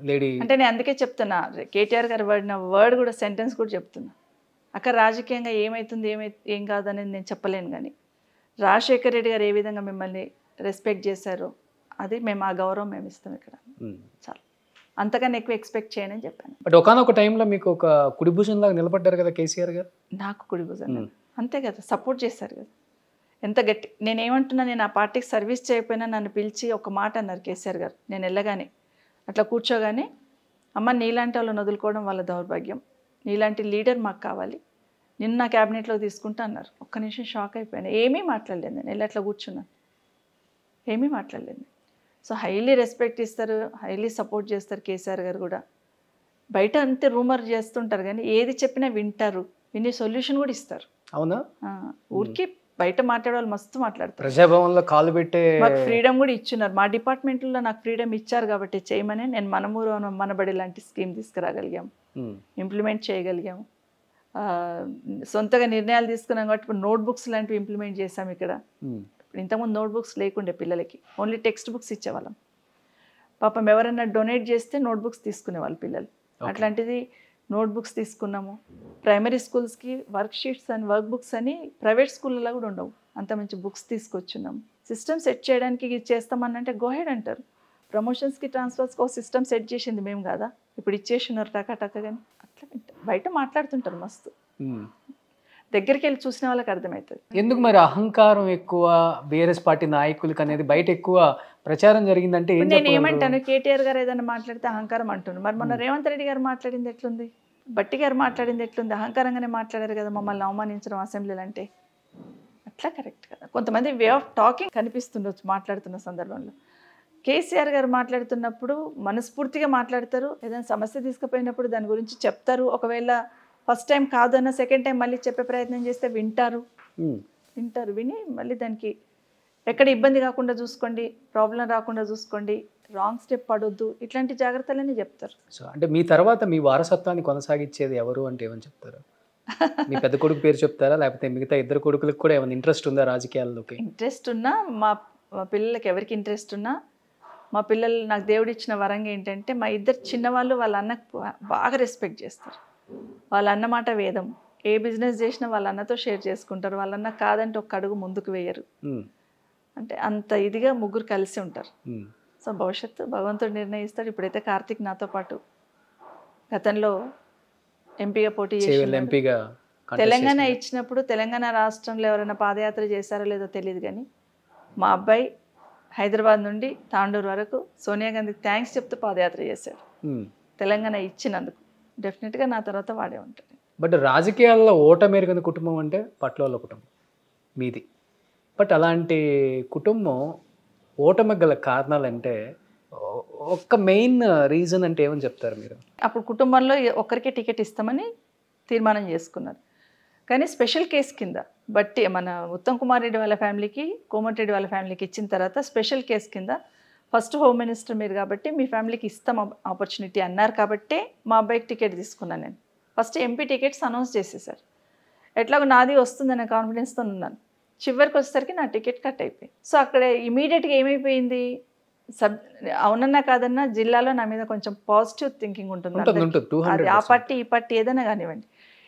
లేడీ. అంటే నేను అందుకే చెప్తున్నా, కేటీఆర్ గారు వాడిన వర్డ్ కూడా, సెంటెన్స్ కూడా చెప్తున్నా, అక్కడ రాజకీయంగా ఏమవుతుంది ఏం కాదనేది నేను చెప్పలేను, కానీ రాజశేఖర రెడ్డి గారు ఏ విధంగా మిమ్మల్ని రెస్పెక్ట్ చేశారో అది మేము ఆ గౌరవం మేము ఇస్తాం ఇక్కడ, చాలా, అంతకన్నా ఎక్కువ ఎక్స్పెక్ట్ చేయనని చెప్పాను. బట్ ఒకనొక టైంలో మీకు ఒక కుడిభుజం లాగా నిలబడ్డారు కదా కేసీఆర్ గారు. నాకు కుడిభుజం అంతే కదా, సపోర్ట్ చేశారు కదా. ఎంత గట్టి నేనేమంటున్నా, నేను ఆ పార్టీకి సర్వీస్ చేయకపోయినా నన్ను పిలిచి ఒక మాట అన్నారు కేసీఆర్ గారు. నేను వెళ్ళగానే అట్లా కూర్చోగానే, అమ్మ నీలాంటి వాళ్ళని వదులుకోవడం వాళ్ళ దౌర్భాగ్యం, నీలాంటి లీడర్ మాకు కావాలి, నిన్న నా క్యాబినెట్లో తీసుకుంటా అన్నారు. ఒక్క నిమిషం షాక్ అయిపోయాను. ఏమీ మాట్లాడలేదు నేను, వెళ్ళి అట్లా కూర్చున్నాను, ఏమీ మాట్లాడలేదు. సో హైలీ రెస్పెక్ట్ ఇస్తారు, హైలీ సపోర్ట్ చేస్తారు కేసీఆర్ గారు కూడా. బయట అంతే రూమర్ చేస్తుంటారు కానీ ఏది చెప్పినా వింటారు, విని సొల్యూషన్ కూడా ఇస్తారు. అవునా? ఊరికి బయట మాట్లాడే వాళ్ళు మస్తు మాట్లాడతారు. ప్రజాభవన్లో కాలు పెట్టే మాకు ఫ్రీడమ్ కూడా ఇచ్చున్నారు. మా డిపార్ట్మెంట్లో నాకు ఫ్రీడమ్ ఇచ్చారు కాబట్టి చేయమని నేను మనమూరు మనబడి లాంటి స్కీమ్ తీసుకురాగలిగాము, ఇంప్లిమెంట్ చేయగలిగాము. సొంతగా నిర్ణయాలు తీసుకున్నాం కాబట్టి ఇప్పుడు నోట్బుక్స్ లాంటివి ఇంప్లిమెంట్ చేసాం ఇక్కడ. ఇంతకుముందు నోట్బుక్స్ లేకుండే పిల్లలకి, ఓన్లీ టెక్స్ట్ బుక్స్ ఇచ్చేవాళ్ళం. పాపం ఎవరైనా డొనేట్ చేస్తే నోట్బుక్స్ తీసుకునేవాళ్ళు పిల్లలు. అట్లాంటిది నోట్బుక్స్ తీసుకున్నాము. ప్రైమరీ స్కూల్స్కి వర్క్ షీట్స్ అని వర్క్ బుక్స్ అని ప్రైవేట్ స్కూళ్ళలో కూడా ఉండవు, అంత మంచి బుక్స్ తీసుకొచ్చున్నాము. సిస్టమ్ సెట్ చేయడానికి ఇది చేస్తామనంటే గోహెడ్ అంటారు. ప్రమోషన్స్కి ట్రాన్స్ఫర్స్కి ఒక సిస్టమ్ సెట్ చేసింది మేము కదా, ఇప్పుడు ఇచ్చేసినారు టకా కానీ. అట్లా బయట మాట్లాడుతుంటారు మస్తు, దగ్గరికి వెళ్ళి చూసిన వాళ్ళకి అర్థమవుతుంది. ఎందుకు మరి అహంకారం ఎక్కువ బీఆర్ఎస్ పార్టీ నాయకులకి అనేది బయట ఎక్కువ ప్రచారం జరిగిందంటే నేను ఏమంటాను, కేటీఆర్ గారు ఏదైనా మాట్లాడితే అహంకారం అంటున్నారు. మరి మొన్న రేవంత్ రెడ్డి గారు మాట్లాడింది ఎట్లుంది, బట్టి గారు మాట్లాడింది ఎట్లుంది? అహంకారంగానే మాట్లాడారు కదా మమ్మల్ని అవమానించడం అసెంబ్లీలు అంటే. అట్లా కరెక్ట్ కదా. కొంతమంది వే ఆఫ్ టాకింగ్ కనిపిస్తుండొచ్చు మాట్లాడుతున్న సందర్భంలో. కేసీఆర్ గారు మాట్లాడుతున్నప్పుడు మనస్ఫూర్తిగా మాట్లాడతారు, ఏదైనా సమస్య తీసుకుపోయినప్పుడు దాని గురించి చెప్తారు. ఒకవేళ ఫస్ట్ టైం కాదన్నా సెకండ్ టైం మళ్ళీ చెప్పే ప్రయత్నం చేస్తే వింటారు, విని మళ్ళీ దానికి ఎక్కడ ఇబ్బంది కాకుండా చూసుకోండి, ప్రాబ్లం రాకుండా చూసుకోండి, రాంగ్ స్టెప్ పడొద్దు, ఇట్లాంటి జాగ్రత్తలన్నీ చెప్తారు. సో అంటే మీ తర్వాత మీ వారసత్వాన్ని కొనసాగించేది ఎవరు అంటే ఏమని చెప్తారు? మీ పెద్ద కొడుకు పేరు చెప్తారా, లేకపోతే మిగతా ఇద్దరు కొడుకులకు కూడా ఏమైనా ఇంట్రెస్ట్ ఉందా రాజకీయాల్లోకి? ఇంట్రెస్ట్ ఉన్నా, మా పిల్లలకి ఎవరికి ఇంట్రెస్ట్ ఉన్నా, మా పిల్లలు నాకు దేవుడిచ్చిన వరంగా ఏంటంటే మా ఇద్దరు చిన్నవాళ్ళు వాళ్ళ అన్నకు బాగా రెస్పెక్ట్ చేస్తారు. వాళ్ళ అన్న మాట వేదం. ఏ బిజినెస్ చేసినా వాళ్ళ అన్నతో షేర్ చేసుకుంటారు. వాళ్ళ అన్న కాదంటే ఒక్క అడుగు ముందుకు వేయరు. అంటే అంత ఇదిగా ముగ్గురు కలిసి ఉంటారు. సో భవిష్యత్తు భగవంతుడు నిర్ణయిస్తాడు. ఇప్పుడైతే కార్తిక్ నాతో పాటు గతంలో ఎంపీగా పోటీ చేసి తెలంగాణ ఇచ్చినప్పుడు తెలంగాణ రాష్ట్రంలో ఎవరైనా పాదయాత్ర చేశారో లేదో తెలియదు కానీ మా అబ్బాయి హైదరాబాద్ నుండి తాండూరు వరకు సోనియా గాంధీకి థ్యాంక్స్ చెప్తూ పాదయాత్ర చేశాడు తెలంగాణ ఇచ్చినందుకు. డెఫినెట్గా నా తర్వాత వాడే ఉంటాడు. బట్ రాజకీయాల్లో ఓటమెరుగని కుటుంబం అంటే పట్లోళ్ళ కుటుంబం మీది. బట్ అలాంటి కుటుంబం ఓటమి గల కారణాలు అంటే ఒక్క మెయిన్ రీజన్ అంటే ఏమని చెప్తారు మీరు? అప్పుడు కుటుంబంలో ఒక్కరికే టికెట్ ఇస్తామని తీర్మానం చేసుకున్నారు. కానీ స్పెషల్ కేసు కింద బట్టి మన ఉత్తమ్ కుమార్ రెడ్డి వాళ్ళ ఫ్యామిలీకి, కోమటిరెడ్డి వాళ్ళ ఫ్యామిలీకి ఇచ్చిన తర్వాత స్పెషల్ కేసు కింద ఫస్ట్ హోమ్ మినిస్టర్ మీరు కాబట్టి మీ ఫ్యామిలీకి ఇస్తాం ఆపర్చునిటీ అన్నారు కాబట్టే మా అబ్బాయికి టికెట్ తీసుకున్నాను నేను. ఫస్ట్ ఎంపీ టికెట్స్ అనౌన్స్ చేసేసారు. ఎట్లాగో నాది వస్తుందనే కాన్ఫిడెన్స్తో ఉన్నాను. చివరికి వచ్చేసరికి నా టికెట్ కట్ అయిపోయింది. సో అక్కడ ఇమీడియట్గా ఏమైపోయింది, అవునన్నా కాదన్నా జిల్లాలో నా మీద కొంచెం పాజిటివ్ థింకింగ్ ఉంటుంది. అది ఆ పార్టీ ఈ పార్టీ ఏదైనా కానివ్వండి.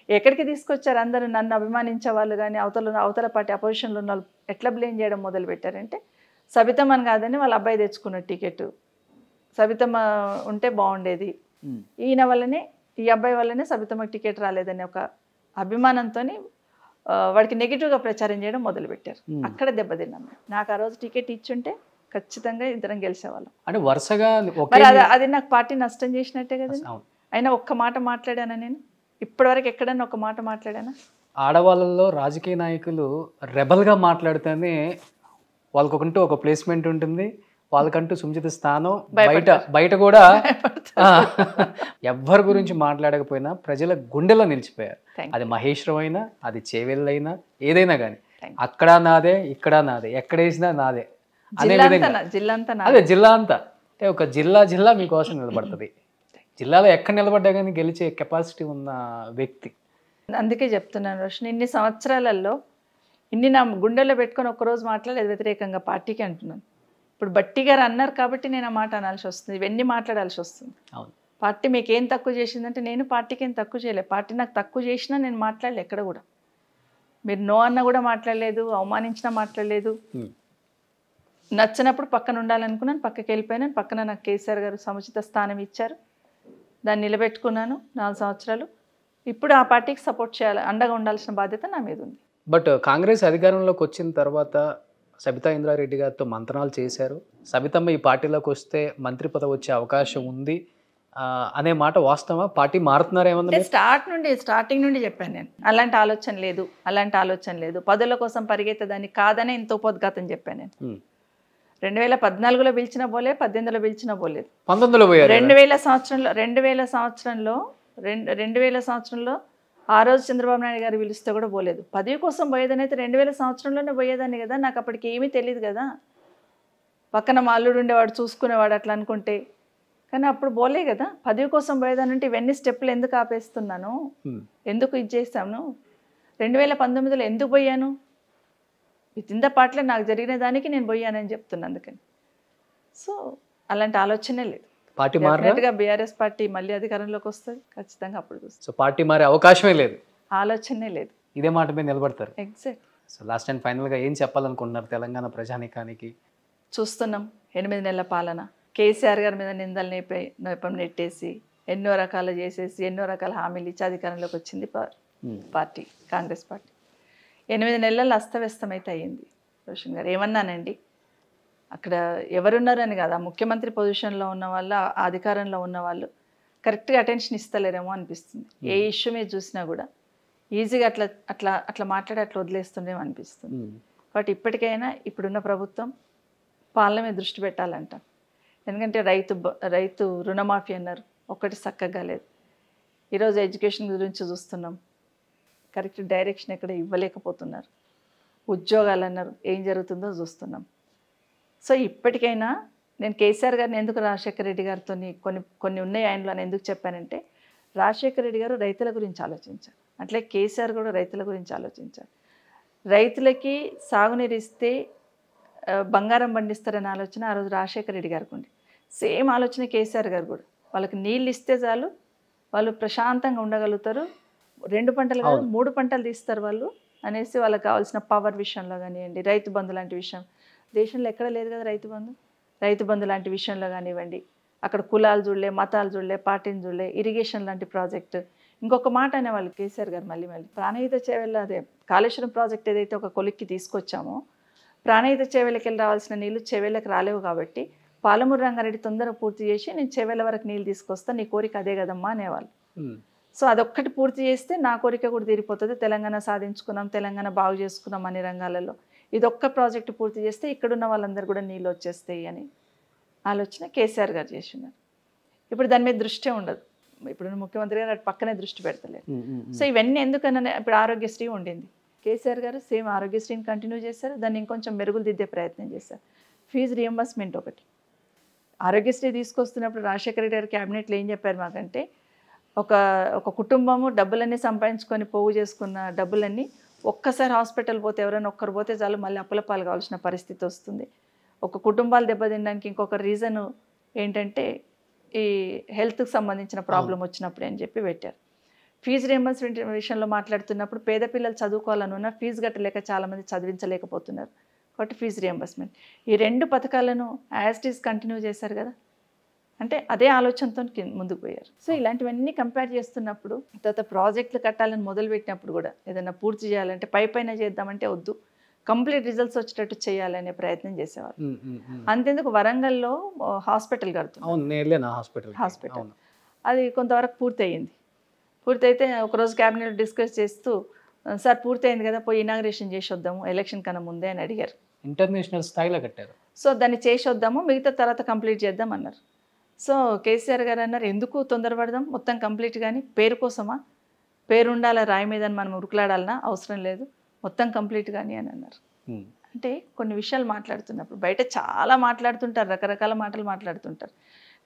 ఎక్కడికి తీసుకొచ్చారు అందరూ నన్ను అభిమానించే వాళ్ళు కానీ అవతల పార్టీ అపోజిషన్లో ఉన్న వాళ్ళు ఎట్లా బ్లేమ్ చేయడం మొదలు పెట్టారంటే సబితమ్మని కాదని వాళ్ళ అబ్బాయి తెచ్చుకున్న టికెట్, సబితమ్మ ఉంటే బాగుండేది, ఈయన వల్లనే ఈ అబ్బాయి వల్లనే సబితమ్మకి టికెట్ రాలేదని ఒక అభిమానంతో వాడికి నెగిటివ్గా ప్రచారం చేయడం మొదలుపెట్టారు. అక్కడ దెబ్బతిన్నాను. నాకు ఆ రోజు టికెట్ ఇచ్చుంటే ఖచ్చితంగా ఇద్దరం గెలిచేవాళ్ళం. అంటే వరుసగా అది నాకు పార్టీ నష్టం చేసినట్టే కదా. అయినా ఒక్క మాట మాట్లాడానా నేను? ఇప్పటివరకు ఎక్కడన్నా ఒక మాట మాట్లాడానా? ఆడవాళ్ళలో రాజకీయ నాయకులు రెబల్గా మాట్లాడితేనే వాళ్ళకంటూ ఒక ప్లేస్మెంట్ ఉంటుంది, వాళ్ళకంటూ సముచిత స్థానం. బయట కూడా ఎవ్వరి గురించి మాట్లాడకపోయినా ప్రజల గుండెలో నిలిచిపోయారు. అది మహేశ్వరం అయినా, అది చేవెళ్ళైనా, ఏదైనా కానీ అక్కడ నాదే, ఇక్కడ నాదే, ఎక్కడేసినా నాదే అనే విధంగా అదే జిల్లా అంతా అంటే ఒక జిల్లా మీకోసం నిలబడుతుంది. జిల్లాలో ఎక్కడ నిలబడ్డా కానీ గెలిచే కెపాసిటీ ఉన్న వ్యక్తి. అందుకే చెప్తున్నాను రోషిని, ఇన్ని సంవత్సరాలలో ఇన్ని నా గుండెల్లో పెట్టుకొని ఒక్కరోజు మాట్లాడేది వ్యతిరేకంగా పార్టీకి అంటున్నాను. ఇప్పుడు బట్టి గారు అన్నారు కాబట్టి నేను ఆ మాట అనాల్సి వస్తుంది, ఇవన్నీ మాట్లాడాల్సి వస్తుంది. అవును, పార్టీ మీకు ఏం తక్కువ చేసిందంటే నేను పార్టీకి ఏం తక్కువ చేయలేదు. పార్టీ నాకు తక్కువ చేసినా నేను మాట్లాడలేదు ఎక్కడ కూడా. మీరు నో అన్నా కూడా మాట్లాడలేదు, అవమానించినా మాట్లాడలేదు. నచ్చినప్పుడు పక్కన ఉండాలనుకున్నాను, పక్కకి వెళ్ళిపోయినాను. పక్కన నాకు కేసీఆర్ గారు సముచిత స్థానం ఇచ్చారు, దాన్ని నిలబెట్టుకున్నాను 4 సంవత్సరాలు. ఇప్పుడు ఆ పార్టీకి సపోర్ట్ చేయాలి, అండగా ఉండాల్సిన బాధ్యత నా మీద ఉంది. బట్ కాంగ్రెస్ అధికారంలోకి వచ్చిన తర్వాత సబితా ఇంద్రారెడ్డి గారితో మంతనాలు చేశారు. సబితమ్మ ఈ పార్టీలోకి వస్తే మంత్రి పదవి వచ్చే అవకాశం ఉంది అనే మాట వాస్తవా? పార్టీ మారుతున్నారేమన్నా? అంటే స్టార్టింగ్ నుండి చెప్పాను నేను, అలాంటి ఆలోచన లేదు. పదవుల కోసం పరిగెత్తదాన్ని కాదనే ఇంత ఉపోద్ఘాతం చెప్పాను నేను. 2014లో పిలిచినా పోలే, 18లో పిలిచినా పోలేదు. 19లో పోయారు. 2000 సంవత్సరంలో ఆ రోజు చంద్రబాబు నాయుడు గారు పిలిస్తే కూడా పోలేదు. పదవి కోసం పోయేదని అయితే 2000 సంవత్సరంలోనే పోయేదాన్ని కదా. నాకు అప్పటికి ఏమీ తెలియదు కదా. పక్కన మా అల్లుడు ఉండేవాడు, చూసుకునేవాడు అట్లా అనుకుంటే. కానీ అప్పుడు పోలే కదా. పదవి కోసం పోయేదాన్ని అంటే ఇవన్నీ స్టెప్పులు ఎందుకు ఆపేస్తున్నాను, ఎందుకు ఇది చేస్తాను? 2019లో ఎందుకు పోయాను? విత్ ద పార్టీలో నాకు జరిగిన దానికి నేను పోయానని చెప్తున్నాను. అందుకని సో అలాంటి ఆలోచనే లేదు. పార్టీ మారినట్టుగా బీఆర్ఎస్ పార్టీ మళ్ళీ అధికారంలోకి వస్తుంది ఖచ్చితంగా, అప్పుడు చూస్తాం. సో పార్టీ మారే అవకాశమే లేదు, ఆలోచనే లేదు. ఇదే మాట మీద నిలబడతారు. ఎగ్జాక్ట్. సో లాస్ట్ అండ్ ఫైనల్గా ఏం చెప్పాలనుకుంటున్నారు తెలంగాణ ప్రజానీకానికి? చూస్తున్నాం 8 నెలల పాలన. కేసీఆర్ గారి మీద నిందలు నేపం నెట్టేసి ఎన్నో రకాలు చేసేసి ఎన్నో రకాల హామీలు ఇచ్చి అధికారంలోకి వచ్చింది పార్టీ, కాంగ్రెస్ పార్టీ. 8 నెలల్లో అస్తవ్యస్తమైతే అయ్యింది. రోషన్ గారు ఏమన్నానండి, అక్కడ ఎవరున్నారని కాదు, ఆ ముఖ్యమంత్రి పొజిషన్లో ఉన్న వాళ్ళు, ఆ అధికారంలో ఉన్న వాళ్ళు కరెక్ట్గా అటెన్షన్ ఇస్తలేరేమో అనిపిస్తుంది. ఏ ఇష్యూ మీద చూసినా కూడా ఈజీగా అట్లా మాట్లాడి అట్లా వదిలేస్తుండేమో అనిపిస్తుంది. కాబట్టి ఇప్పటికైనా ఇప్పుడున్న ప్రభుత్వం పాలన మీద దృష్టి పెట్టాలంట. ఎందుకంటే రైతు రుణమాఫీ అన్నారు, ఒక్కటి చక్కగా లేదు. ఈరోజు ఎడ్యుకేషన్ గురించి చూస్తున్నాం, కరెక్ట్ డైరెక్షన్ ఎక్కడ ఇవ్వలేకపోతున్నారు. ఉద్యోగాలు అన్నారు, ఏం జరుగుతుందో చూస్తున్నాం. సో ఇప్పటికైనా నేను కేసీఆర్ గారిని ఎందుకు రాజశేఖర రెడ్డి గారితో కొన్ని ఉన్నాయి ఆయనలో అని ఎందుకు చెప్పానంటే, రాజశేఖర రెడ్డి గారు రైతుల గురించి ఆలోచించారు, అట్లే కేసీఆర్ కూడా రైతుల గురించి ఆలోచించారు. రైతులకి సాగునీరు ఇస్తే బంగారం పండిస్తారనే ఆలోచన ఆ రోజు రాజశేఖర రెడ్డి గారికి ఉంది. సేమ్ ఆలోచన కేసీఆర్ గారు కూడా, వాళ్ళకి నీళ్ళు ఇస్తే చాలు వాళ్ళు ప్రశాంతంగా ఉండగలుగుతారు, 2 పంటలు కాదు 3 పంటలు తీస్తారు వాళ్ళు అనేసి వాళ్ళకి కావాల్సిన పవర్ విషయంలో కానివ్వండి, రైతు బంధు లాంటి విషయం దేశంలో ఎక్కడ లేదు కదా. రైతు బంధు లాంటి విషయంలో కానివ్వండి, అక్కడ కులాలు చూడలే, మతాలు చూడలే, పార్టీని చూడలే, ఇరిగేషన్ లాంటి ప్రాజెక్టు. ఇంకొక మాట అనేవాళ్ళు కేసీఆర్ గారు మళ్ళీ ప్రాణహిత చేవెళ్ళ, అదే కాళేశ్వరం ప్రాజెక్ట్ ఏదైతే ఒక కొలిక్కి తీసుకొచ్చామో, ప్రాణహిత చేవెళ్ళకి వెళ్ళి రావాల్సిన నీళ్లు చెవెళ్ళకి రాలేవు కాబట్టి పాలమూరు రంగారెడ్డి తొందరగా పూర్తి చేసి నేను చెవెళ్ళ వరకు నీళ్ళు తీసుకొస్తా, నీ కోరిక అదే కదమ్మా అనేవాళ్ళు. సో అదొక్కటి పూర్తి చేస్తే నా కోరిక కూడా తీరిపోతుంది, తెలంగాణ సాధించుకున్నాం, తెలంగాణ బాగు చేసుకున్నాం అన్ని రంగాలలో. ఇదొక్క ప్రాజెక్టు పూర్తి చేస్తే ఇక్కడున్న వాళ్ళందరూ కూడా నీళ్ళు వచ్చేస్తాయి అని ఆలోచన కేసీఆర్ గారు చేస్తున్నారు. ఇప్పుడు దాని మీద దృష్టి ఉండదు, ఇప్పుడు ముఖ్యమంత్రి గారు అటు పక్కనే దృష్టి పెడతలేరు. సో ఇవన్నీ ఎందుకన్నా, ఇప్పుడు ఆరోగ్యశ్రీ ఉండింది, కేసీఆర్ గారు సేమ్ ఆరోగ్యశ్రీని కంటిన్యూ చేశారు, దాన్ని ఇంకొంచెం మెరుగులు దిద్దే ప్రయత్నం చేశారు. ఫీజు రియంబర్స్మెంట్ ఒకటి, ఆరోగ్యశ్రీ తీసుకొస్తున్నప్పుడు రాజశేఖర రెడ్డి గారు క్యాబినెట్లో ఏం చెప్పారు మాకంటే, ఒక కుటుంబము డబ్బులన్నీ సంపాదించుకొని పోగు చేసుకున్న డబ్బులన్నీ ఒక్కసారి హాస్పిటల్ పోతే, ఎవరైనా ఒక్కరు పోతే చాలు మళ్ళీ అప్పులపాలు కావాల్సిన పరిస్థితి వస్తుంది. ఒక కుటుంబాలు దెబ్బతినడానికి ఇంకొక రీజను ఏంటంటే ఈ హెల్త్కి సంబంధించిన ప్రాబ్లం వచ్చినప్పుడు అని చెప్పి పెట్టారు. ఫీజు రియంబర్స్మెంట్ విషయంలో మాట్లాడుతున్నప్పుడు పేద పిల్లలు చదువుకోవాలనున్న ఫీజు కట్టలేక చాలామంది చదివించలేకపోతున్నారు, కాబట్టి ఫీజు రియంబర్స్మెంట్. ఈ 2 పథకాలను యాజ్ ఇట్ ఈజ్ కంటిన్యూ చేశారు కదా, అంటే అదే ఆలోచనతో ముందుకు పోయారు. సో ఇలాంటివన్నీ కంపేర్ చేస్తున్నప్పుడు, తర్వాత ప్రాజెక్టులు కట్టాలని మొదలుపెట్టినప్పుడు కూడా ఏదైనా పూర్తి చేయాలంటే పైపైన చేద్దామంటే వద్దు, కంప్లీట్ రిజల్ట్స్ వచ్చేటట్టు చేయాలనే ప్రయత్నం చేసేవారు. అంతేందుకు వరంగల్లో హాస్పిటల్ కడుతున్నారు, హాస్పిటల్ అది కొంతవరకు పూర్తయింది. పూర్తయితే ఒకరోజు క్యాబినెట్ డిస్కస్ చేస్తూ, సార్ పూర్తయింది కదా పోయి ఇనాగ్రేషన్ చేసి వద్దాము ఎలక్షన్ కన్నా ముందే అని అడిగారు. ఇంటర్నేషనల్ స్థాయిలో కట్టారు. సో దాన్ని చేసి వద్దాము, మిగతా తర్వాత కంప్లీట్ చేద్దాం అన్నారు. సో కేసీఆర్ గారు అన్నారు, ఎందుకు తొందరపడదాం, మొత్తం కంప్లీట్ కానీ పేరు కోసమా, పేరు ఉండాలా రాయి మీద మనం ఉరుకులాడాలన్నా, అవసరం లేదు, మొత్తం కంప్లీట్ కానీ అని అన్నారు. అంటే కొన్ని విషయాలు మాట్లాడుతున్నప్పుడు బయట చాలా మాట్లాడుతుంటారు, రకరకాల మాటలు మాట్లాడుతుంటారు,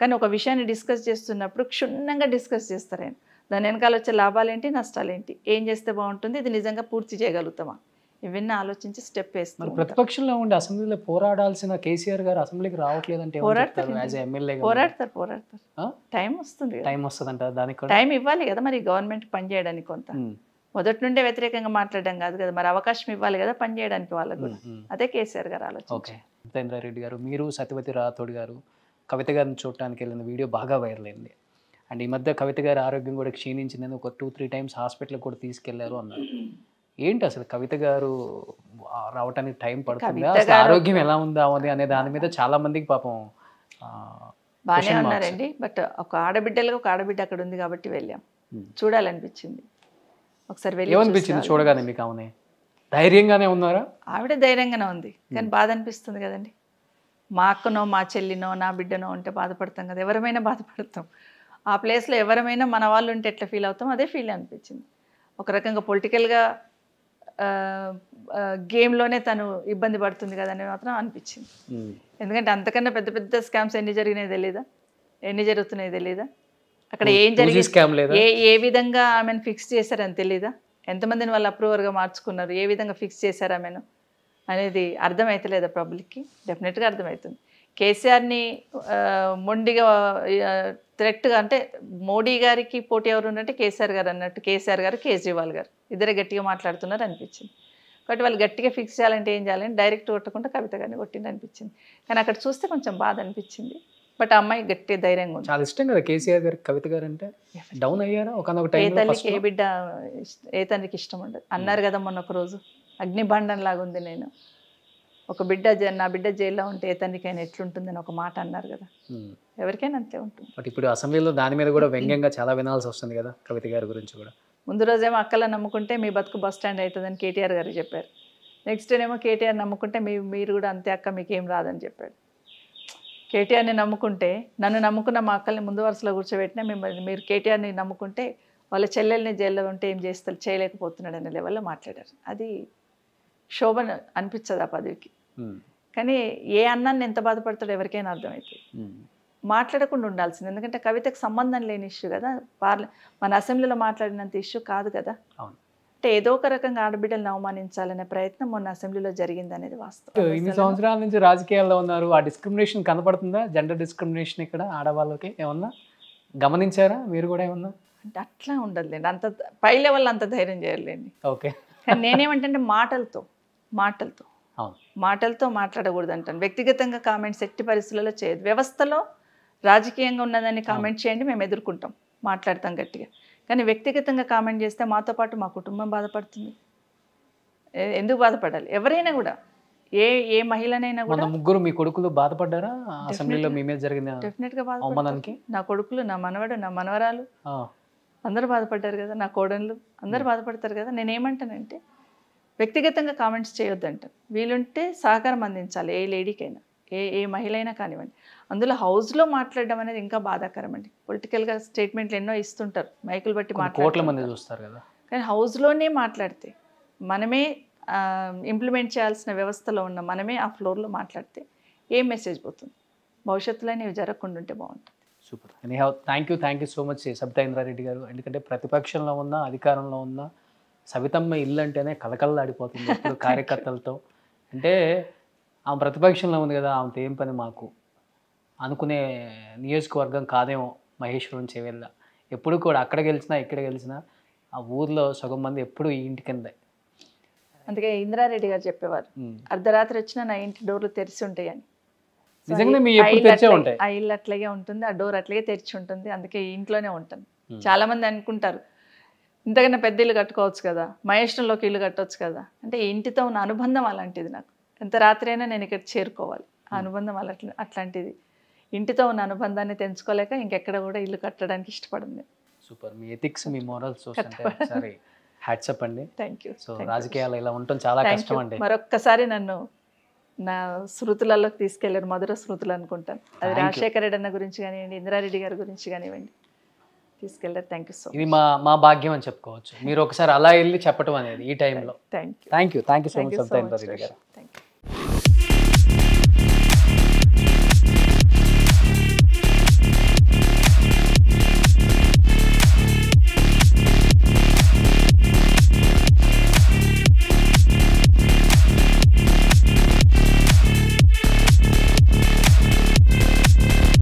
కానీ ఒక విషయాన్ని డిస్కస్ చేస్తున్నప్పుడు క్షుణ్ణంగా డిస్కస్ చేస్తారు. ఆయన దాని వెనకాల వచ్చే లాభాలేంటి, నష్టాలేంటి, ఏం చేస్తే బాగుంటుంది, ఇది నిజంగా పూర్తి చేయగలుగుతామా, ఇవన్నీ ఆలోచించి స్టెప్ వేస్తారు. ప్రతిపక్షంలో ఉండి అసెంబ్లీలో పోరాడాల్సిన కేసీఆర్ గారు అసెంబ్లీకి రావట్లేదంటే పోరాడతారు, టైం వస్తుందంట, దానికి టైం ఇవ్వాలి కదా మరి గవర్నమెంట్ పని చేయడానికి. కొంత మొదటి నుండే వ్యతిరేకంగా మాట్లాడడం కాదు కదా, మరి అవకాశం ఇవ్వాలి కదా పని చేయడానికి వాళ్ళకు కూడా. అదే కేసీఆర్ గారు ఆలోచన. ఓకే, సత్యేంద్రారెడ్డి గారు, మీరు సత్యవతి రాథోడ్ గారు కవిత గారిని చూడటానికి వెళ్ళిన వీడియో బాగా వైరల్ అయింది. అండ్ ఈ మధ్య కవిత గారి ఆరోగ్యం కూడా క్షీణించిందని ఒక 2-3 టైమ్స్ హాస్పిటల్కి కూడా తీసుకెళ్లారు అన్నారు. ఏంటి అసలు కవిత గారు రావటానికి టైం పడుతుందా, కవిత అసలు గారు- ఆరోగ్యం ఎలా ఉందా అనే దాని మీద చాలా మందికి పాపం బాగానే question marks. ఉన్నారండి, బట్ ఒక ఆడబిడ్డలుగా ఒక ఆడబిడ్డ అక్కడ ఉంది కాబట్టి వెళ్ళాం. చూడాలనిపించింది, ఒకసారి వెళ్ళి ఏమనిపించింది చూసి చూడగానే మీకు? ఆమె ధైర్యంగానే ఉన్నారా? ఆవిడ ధైర్యంగానే ఉంది, కానీ బాధ అనిపిస్తుంది కదండి. మా అక్కనో మా చెల్లినో నా బిడ్డనో ఉంటే బాధపడతాం కదా, ఎవరమైనా బాధపడతాం. ఆ ప్లేస్లో ఎవరమైనా మన వాళ్ళు ఉంటే ఎట్లా ఫీల్ అవుతాం అదే ఫీల్ అనిపించింది. ఒక రకంగా పొలిటికల్గా గేమ్లోనే తను ఇబ్బంది పడుతుంది కదా అని మాత్రం అనిపించింది. ఎందుకంటే అంతకన్నా పెద్ద పెద్ద స్కామ్స్ ఎన్ని జరిగినాయి తెలీదా, ఎన్ని జరుగుతున్నాయి తెలీదా, అక్కడ ఏం జరిగింది, స్కామ్ లేదా? ఏ విధంగా ఆమెను ఫిక్స్ చేశారని తెలీదా, ఎంతమందిని వాళ్ళు అప్రూవర్గా మార్చుకున్నారు, ఏ విధంగా ఫిక్స్ చేశారు ఆమెను అనేది అర్థమవుతలేదా పబ్లిక్కి? డెఫినెట్గా అర్థమవుతుంది. కేసీఆర్ని మొండిగా థ్రెట్గా, అంటే మోడీ గారికి పోటీ ఎవరు ఉన్నట్టే కేసీఆర్ గారు అన్నట్టు, కేసీఆర్ గారు కేజ్రీవాల్ గారు ఇద్దరే గట్టిగా మాట్లాడుతున్నారు అనిపించింది. కాబట్టి వాళ్ళు గట్టిగా ఫిక్స్ చేయాలంటే ఏం చేయాలని డైరెక్ట్ కొట్టకుండా కవిత గారిని కొట్టింది అనిపించింది. కానీ అక్కడ చూస్తే కొంచెం బాధ అనిపించింది. బట్ ఆ అమ్మాయి గట్టి ధైర్యంగా ఉంది. చాలా ఇష్టం కదా కేసీఆర్ గారికి కవిత గారు అంటే. డౌన్ అయ్యారా ఒకనొక ఏ టైంలో? తల్లికి ఏ బిడ్డ ఏ తండ్రికి ఇష్టం ఉండదు అన్నారు కదా మొన్న ఒక రోజు. అగ్నిబంధం లాగా ఉంది నేను, ఒక బిడ్డ నా బిడ్డ జైల్లో ఉంటే ఏ తండ్రికైనా ఎట్లుంటుందని ఒక మాట అన్నారు కదా, ఎవరికైనా అంతే ఉంటుంది. బట్ ఇప్పుడు అసెంబ్లీలో దాని మీద కూడా వ్యంగ్యంగా చాలా వినాల్సి వస్తుంది కదా కవిత గారి గురించి కూడా. ముందు రోజేమో అక్కలను నమ్ముకుంటే మీ బతుకు బస్ స్టాండ్ అవుతుందని కేటీఆర్ గారు చెప్పారు. నెక్స్ట్ డేనేమో కేటీఆర్ నమ్ముకుంటే మీరు కూడా అంతే అక్క మీకేం రాదని చెప్పాడు. కేటీఆర్ని నమ్ముకుంటే, నన్ను నమ్ముకున్న మా అక్కల్ని ముందు వరుసలో కూర్చోబెట్టినా మీరు కేటీఆర్ని నమ్ముకుంటే వాళ్ళ చెల్లెల్ని జైల్లో ఉంటే ఏం చేస్తారు, చేయలేకపోతున్నాడు అనే లెవెల్లో మాట్లాడారు. అది శోభన అనిపించదు ఆ పదవికి. కానీ ఏ అన్నాన్ని ఎంత బాధపడతాడో ఎవరికైనా అర్థమవుతుంది. మాట్లాడకుండా ఉండాల్సింది, ఎందుకంటే కవితకు సంబంధం లేని ఇష్యూ కదా, మన అసెంబ్లీలో మాట్లాడినంత ఇష్యూ కాదు కదా. అంటే ఏదో ఒక రకంగా ఆడబిడ్డలను అవమానించాలనే ప్రయత్నం మొన్న అసెంబ్లీలో జరిగింది అనేది వాస్తవం. ఇన్ని సంవత్సరాల నుంచి రాజకీయాల్లో ఉన్నారు, ఆ డిస్క్రిమినేషన్ కనపడుతుందా? జెండర్ డిస్క్రిమినేషన్ ఇక్కడ ఆడవాళ్ళకి ఏమన్నా గమనించారా మీరు కూడా ఏమన్నా? అంటే అట్లా ఉండదులేండి, అంత పై లెవెల్ అంత ధైర్యం చేయాలండి. ఓకే. కానీ నేనేమంటే మాటలతో మాట్లాడకూడదు అంటాను. వ్యక్తిగతంగా కామెంట్స్ ఎట్టి పరిస్థితులలో చేయదు. వ్యవస్థలో రాజకీయంగా ఉన్నదాన్ని కామెంట్ చేయండి, మేము ఎదుర్కొంటాం, మాట్లాడతాం గట్టిగా. కానీ వ్యక్తిగతంగా కామెంట్ చేస్తే మాతో పాటు మా కుటుంబం బాధపడుతుంది. ఎందుకు బాధపడాలి? ఎవరైనా కూడా, ఏ మహిళనైనా కూడా. ముగ్గురు మీ కొడుకులు బాధపడ్డారా అసెంబ్లీలో మీ మీద జరిగిన డెఫినెట్గా అవమానానికి? నా కొడుకులు, నా మనవడు, నా మనవరాలు అందరూ బాధపడ్డారు కదా, నా కోడళ్ళు అందరూ బాధపడతారు కదా. నేనేమంటానంటే వ్యక్తిగతంగా కామెంట్స్ చేయొద్దంటాను. వీలుంటే సహకారం అందించాలి ఏ లేడీకైనా, ఏ మహిళ అయినా కానివ్వండి. అందులో హౌస్లో మాట్లాడడం అనేది ఇంకా బాధాకరం అండి. పొలిటికల్గా స్టేట్మెంట్లు ఎన్నో ఇస్తుంటారు, మైకులు బట్టి కోట్ల మంది చూస్తారు కదా. కానీ హౌస్లోనే మాట్లాడితే, మనమే ఇంప్లిమెంట్ చేయాల్సిన వ్యవస్థలో ఉన్న మనమే ఆ ఫ్లోర్లో మాట్లాడితే ఏం మెసేజ్ పోతుంది? భవిష్యత్తులో ఇవి జరగకుండా ఉంటే బాగుంటుంది. Super. Anyhow thank you so much Sabitha Indra Reddy గారు. ఎందుకంటే ప్రతిపక్షంలో ఉన్న అధికారంలో ఉన్న సవితమ్మ ఇల్లు అంటేనే కలకలలాడిపోతుంది ఎప్పుడు కార్యకర్తలతో. అంటే ఆమె ప్రతిపక్షంలో ఉంది కదా, ఆమెతో ఏం పని మాకు అనుకునే నియోజకవర్గం కాదేమో మహేశ్వరం చెవెళ్ళ. ఎప్పుడు కూడా అక్కడ గెలిచినా ఇక్కడ గెలిచినా ఆ ఊర్లో సగం మంది ఎప్పుడు ఈ ఇంటి కిందే. అందుకే ఇంద్రారెడ్డి గారు చెప్పేవారు, అర్ధరాత్రి వచ్చినా నా ఇంటి డోర్లు తెరిచి ఉంటాయని. నిజంగా మీ ఎప్పుడు తెరిచే ఉంటాయి. ఆ ఇల్లు అట్లాగే ఉంటుంది, ఆ డోర్ అట్లాగే తెరిచి ఉంటుంది. అందుకే ఇంట్లోనే ఉంటాను. చాలా మంది అనుకుంటారు ఇంతకన్నా పెద్ద ఇల్లు కట్టుకోవచ్చు కదా, మహేశ్వరంలోకి ఇల్లు కట్టవచ్చు కదా. అంటే ఇంటితో ఉన్న అనుబంధం అలాంటిది. నాకు ఎంత రాత్రి అయినా నేను ఇక్కడ చేరుకోవాలి, ఆ అనుబంధం అట్లాంటిది. ఇంటితో ఉన్న అనుబంధాన్ని తెంచుకోలేక ఇంకెక్కడ కూడా ఇల్లు కట్టడానికి ఇష్టపడింది. సూపర్. మీ ఎథిక్స్, మీ మోరల్స్ సరే హ్యాట్సప్ అండి. Thank you. సో రాజకీయాలు ఇలా ఉండటం చాలా కష్టం అండి. మరొక్కసారి నన్ను నా శృతులలోకి తీసుకెళ్లారు, మధుర శృతులు అనుకుంటాను. అది రాజశేఖర రెడ్డి అన్న గురించి కానివ్వండి, ఇంద్రారెడ్డి గారి గురించి కానివ్వండి తీసుకెళ్లారు. Thank you so much. ఇది మా భాగ్యం అని చెప్పుకోవచ్చు. మీరు ఒకసారి అలా వెళ్ళి చెప్పడం అనేది ఈ టైంలో. Thank you so much Sabitha Indra Reddy గారు. Thank you.